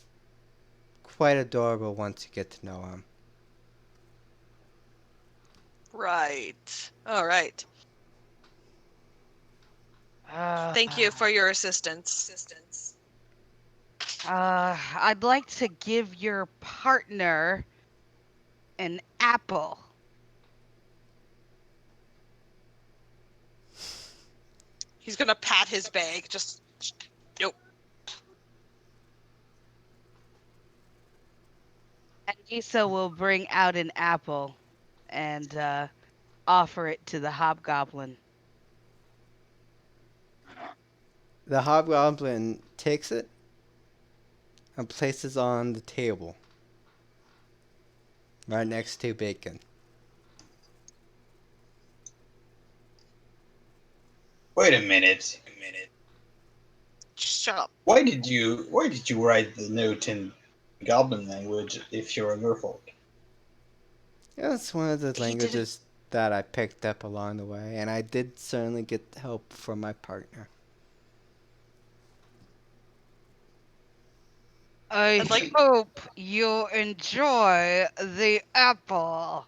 quite adorable once you get to know him. right. All right. Thank you for your assistance. I'd like to give your partner an apple. He's gonna pat his bag. Just nope. And Issa will bring out an apple and offer it to the hobgoblin. The hobgoblin takes it and places on the table right next to Bacon. Wait a minute. Shut up. Why did you write the note in Goblin language if you're a merfolk? Yeah, it's one of the He didn't. languages that I picked up along the way, and I did certainly get help from my partner. I I'd like- hope you enjoy the apple.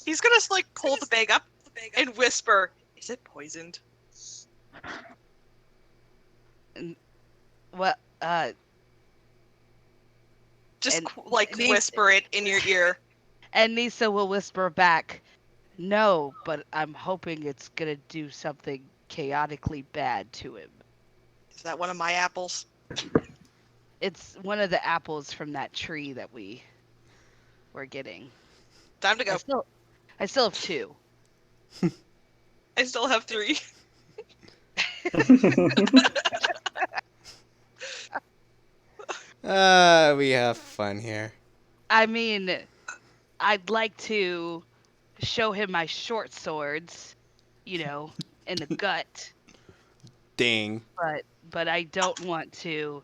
He's gonna like pull the bag up and whisper, "Is it poisoned?" Well, Just And like these- whisper it in your ear. and Nisa will whisper back, "No, but I'm hoping it's gonna do something chaotically bad to him." Is that one of my apples? It's one of the apples from that tree that we were getting. Time to I go. still have 2. I still have 3. We have fun here. I mean, I'd like to show him my short swords, in the gut, Ding. but I don't want to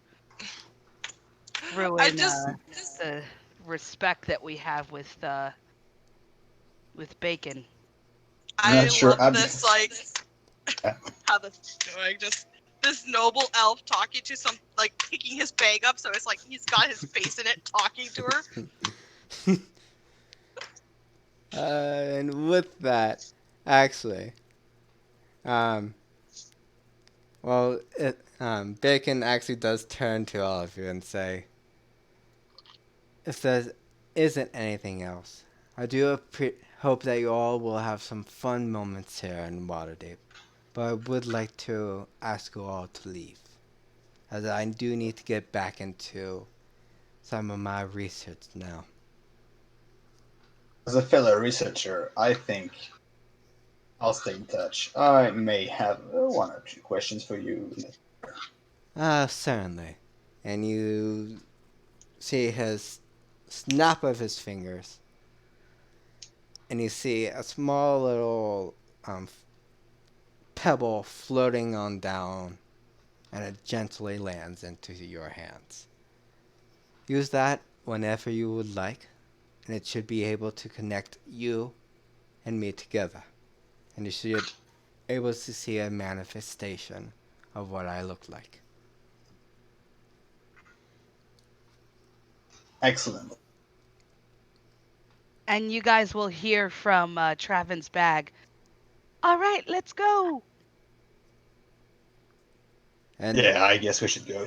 I ruin just the respect that we have with Bacon. I'm I not sure. love this like how this is doing. Just this noble elf talking to some like picking his bag up, so it's like he's got his face in it, talking to her. And with that, actually, um, Bacon actually does turn to all of you and say, if there isn't anything else, I do hope that you all will have some fun moments here in Waterdeep. But I would like to ask you all to leave, as I do need to get back into some of my research now. As a fellow researcher, I think I'll stay in touch. I may have 1 or 2 questions for you. Certainly. And you see his snap of his fingers, and you see a small little pebble floating on down, and it gently lands into your hands. Use that whenever you would like, and it should be able to connect you and me together. And you should be able to see a manifestation of what I look like. Excellent. And you guys will hear from Travin's bag. All right, let's go. And Yeah, I guess we should go.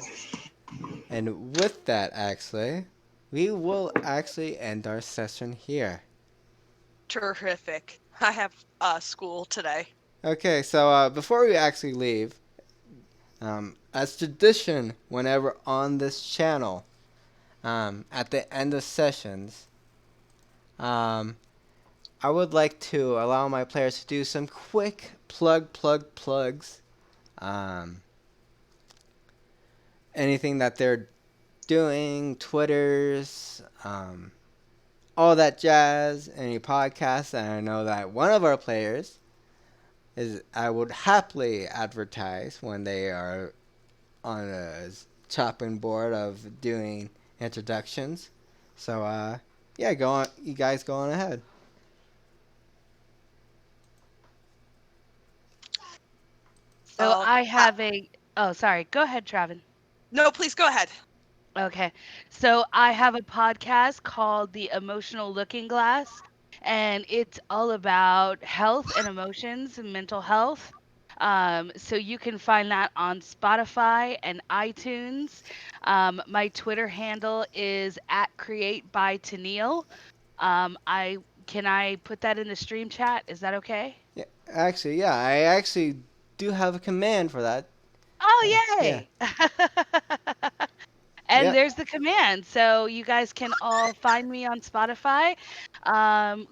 And with that, actually, we will actually end our session here. Terrific. I have school today. Okay, so before we actually leave, as tradition, whenever on this channel, at the end of sessions, I would like to allow my players to do some quick plugs. Anything that they're doing, Twitters, all that jazz, any podcasts. And I know that one of our players is, I would happily advertise when they are on a chopping board of doing introductions. So, yeah, go on. You guys go on ahead. So Um, I have a. Oh, sorry. Go ahead, Travin. No, please go ahead. Okay. So I have a podcast called The Emotional Looking Glass, and it's all about health and emotions and mental health. So you can find that on Spotify and iTunes. My Twitter handle is at Create by Tennille. I put that in the stream chat? Is that okay? Yeah, actually, yeah, I actually do have a command for that. Oh, Yeah. yay! And Yep. there's the command. So you guys can all find me on Spotify.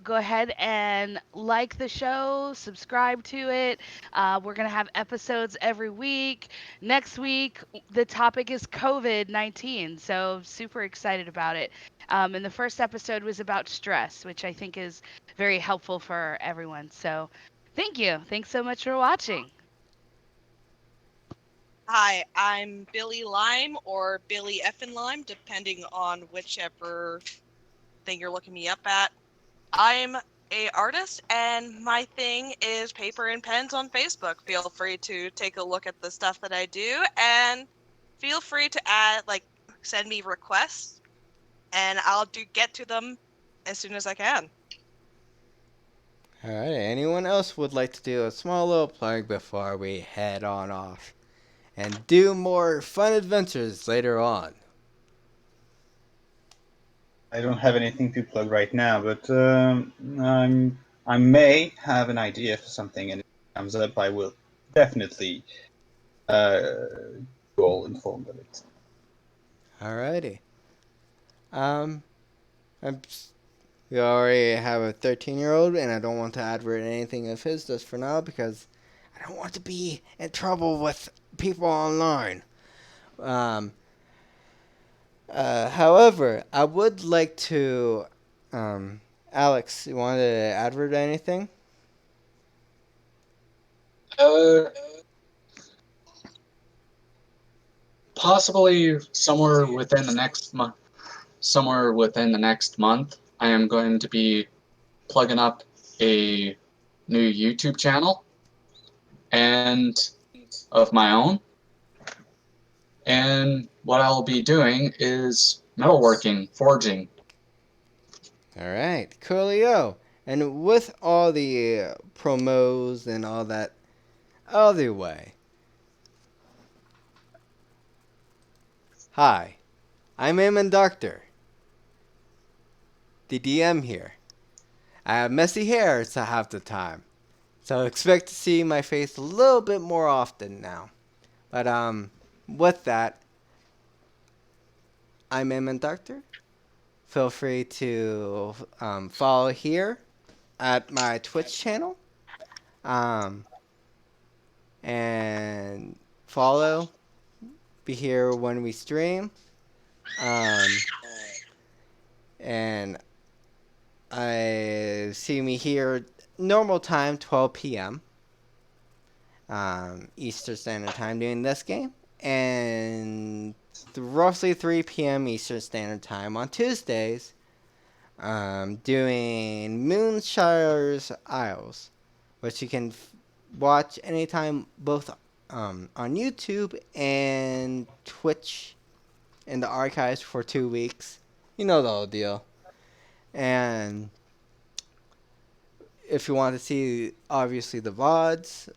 Go ahead and like the show, subscribe to it. We're going to have episodes every week. Next week, the topic is COVID-19. So super excited about it. And the first episode was about stress, which I think is very helpful for everyone. So thank you. Thanks so much for watching. Hi, I'm Billy Lime or Billy Effin Lime, depending on whichever thing you're looking me up at. I'm a artist, and my thing is paper and pens on Facebook. Feel free to take a look at the stuff that I do, and feel free to send me requests, and I'll get to them as soon as I can. All right. Anyone else would like to do a small little plug before we head on off and do more fun adventures later on? I don't have anything to plug right now, but I may have an idea for something, and if it comes up, I will definitely you all informed of it. Alrighty. Um, I'm, we already have a 13-year-old, and I don't want to advert anything of his just for now because I don't want to be in trouble with people online. Um, however, I would like to, Alex, you want to advert anything? Uh, Possibly somewhere within the next month. Somewhere within the next month, I am going to be plugging up a new YouTube channel and of my own. And what I'll be doing is metalworking, forging. Alright, coolio. And with all the promos and all that out of the way, hi, I'm Eamon Doctor, the DM here. I have messy hair half the time, so expect to see my face a little bit more often now. But with that, I'm Eamon Doctor. Feel free to follow here at my Twitch channel, and follow. Be here when we stream, and I see me here normal time, 12 p.m. Eastern Standard Time doing this game, and roughly 3 p.m. Eastern Standard Time on Tuesdays, doing Moonshire's Isles, which you can watch anytime both on YouTube and Twitch in the archives for 2 weeks. You know the whole deal. And if you want to see, obviously, the VODs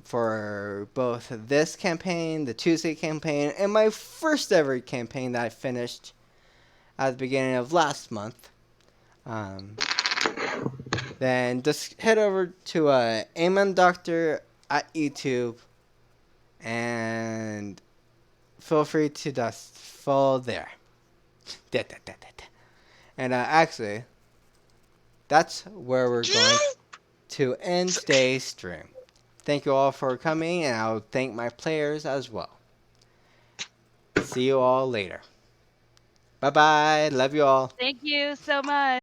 for both this campaign, the Tuesday campaign, and my first ever campaign that I finished at the beginning of last month, then just head over to Amen Doctor at YouTube and feel free to just follow there. And actually, that's where we're going to end today's stream. Thank you all for coming, and I'll thank my players as well. See you all later. Bye bye. Love you all. Thank you so much.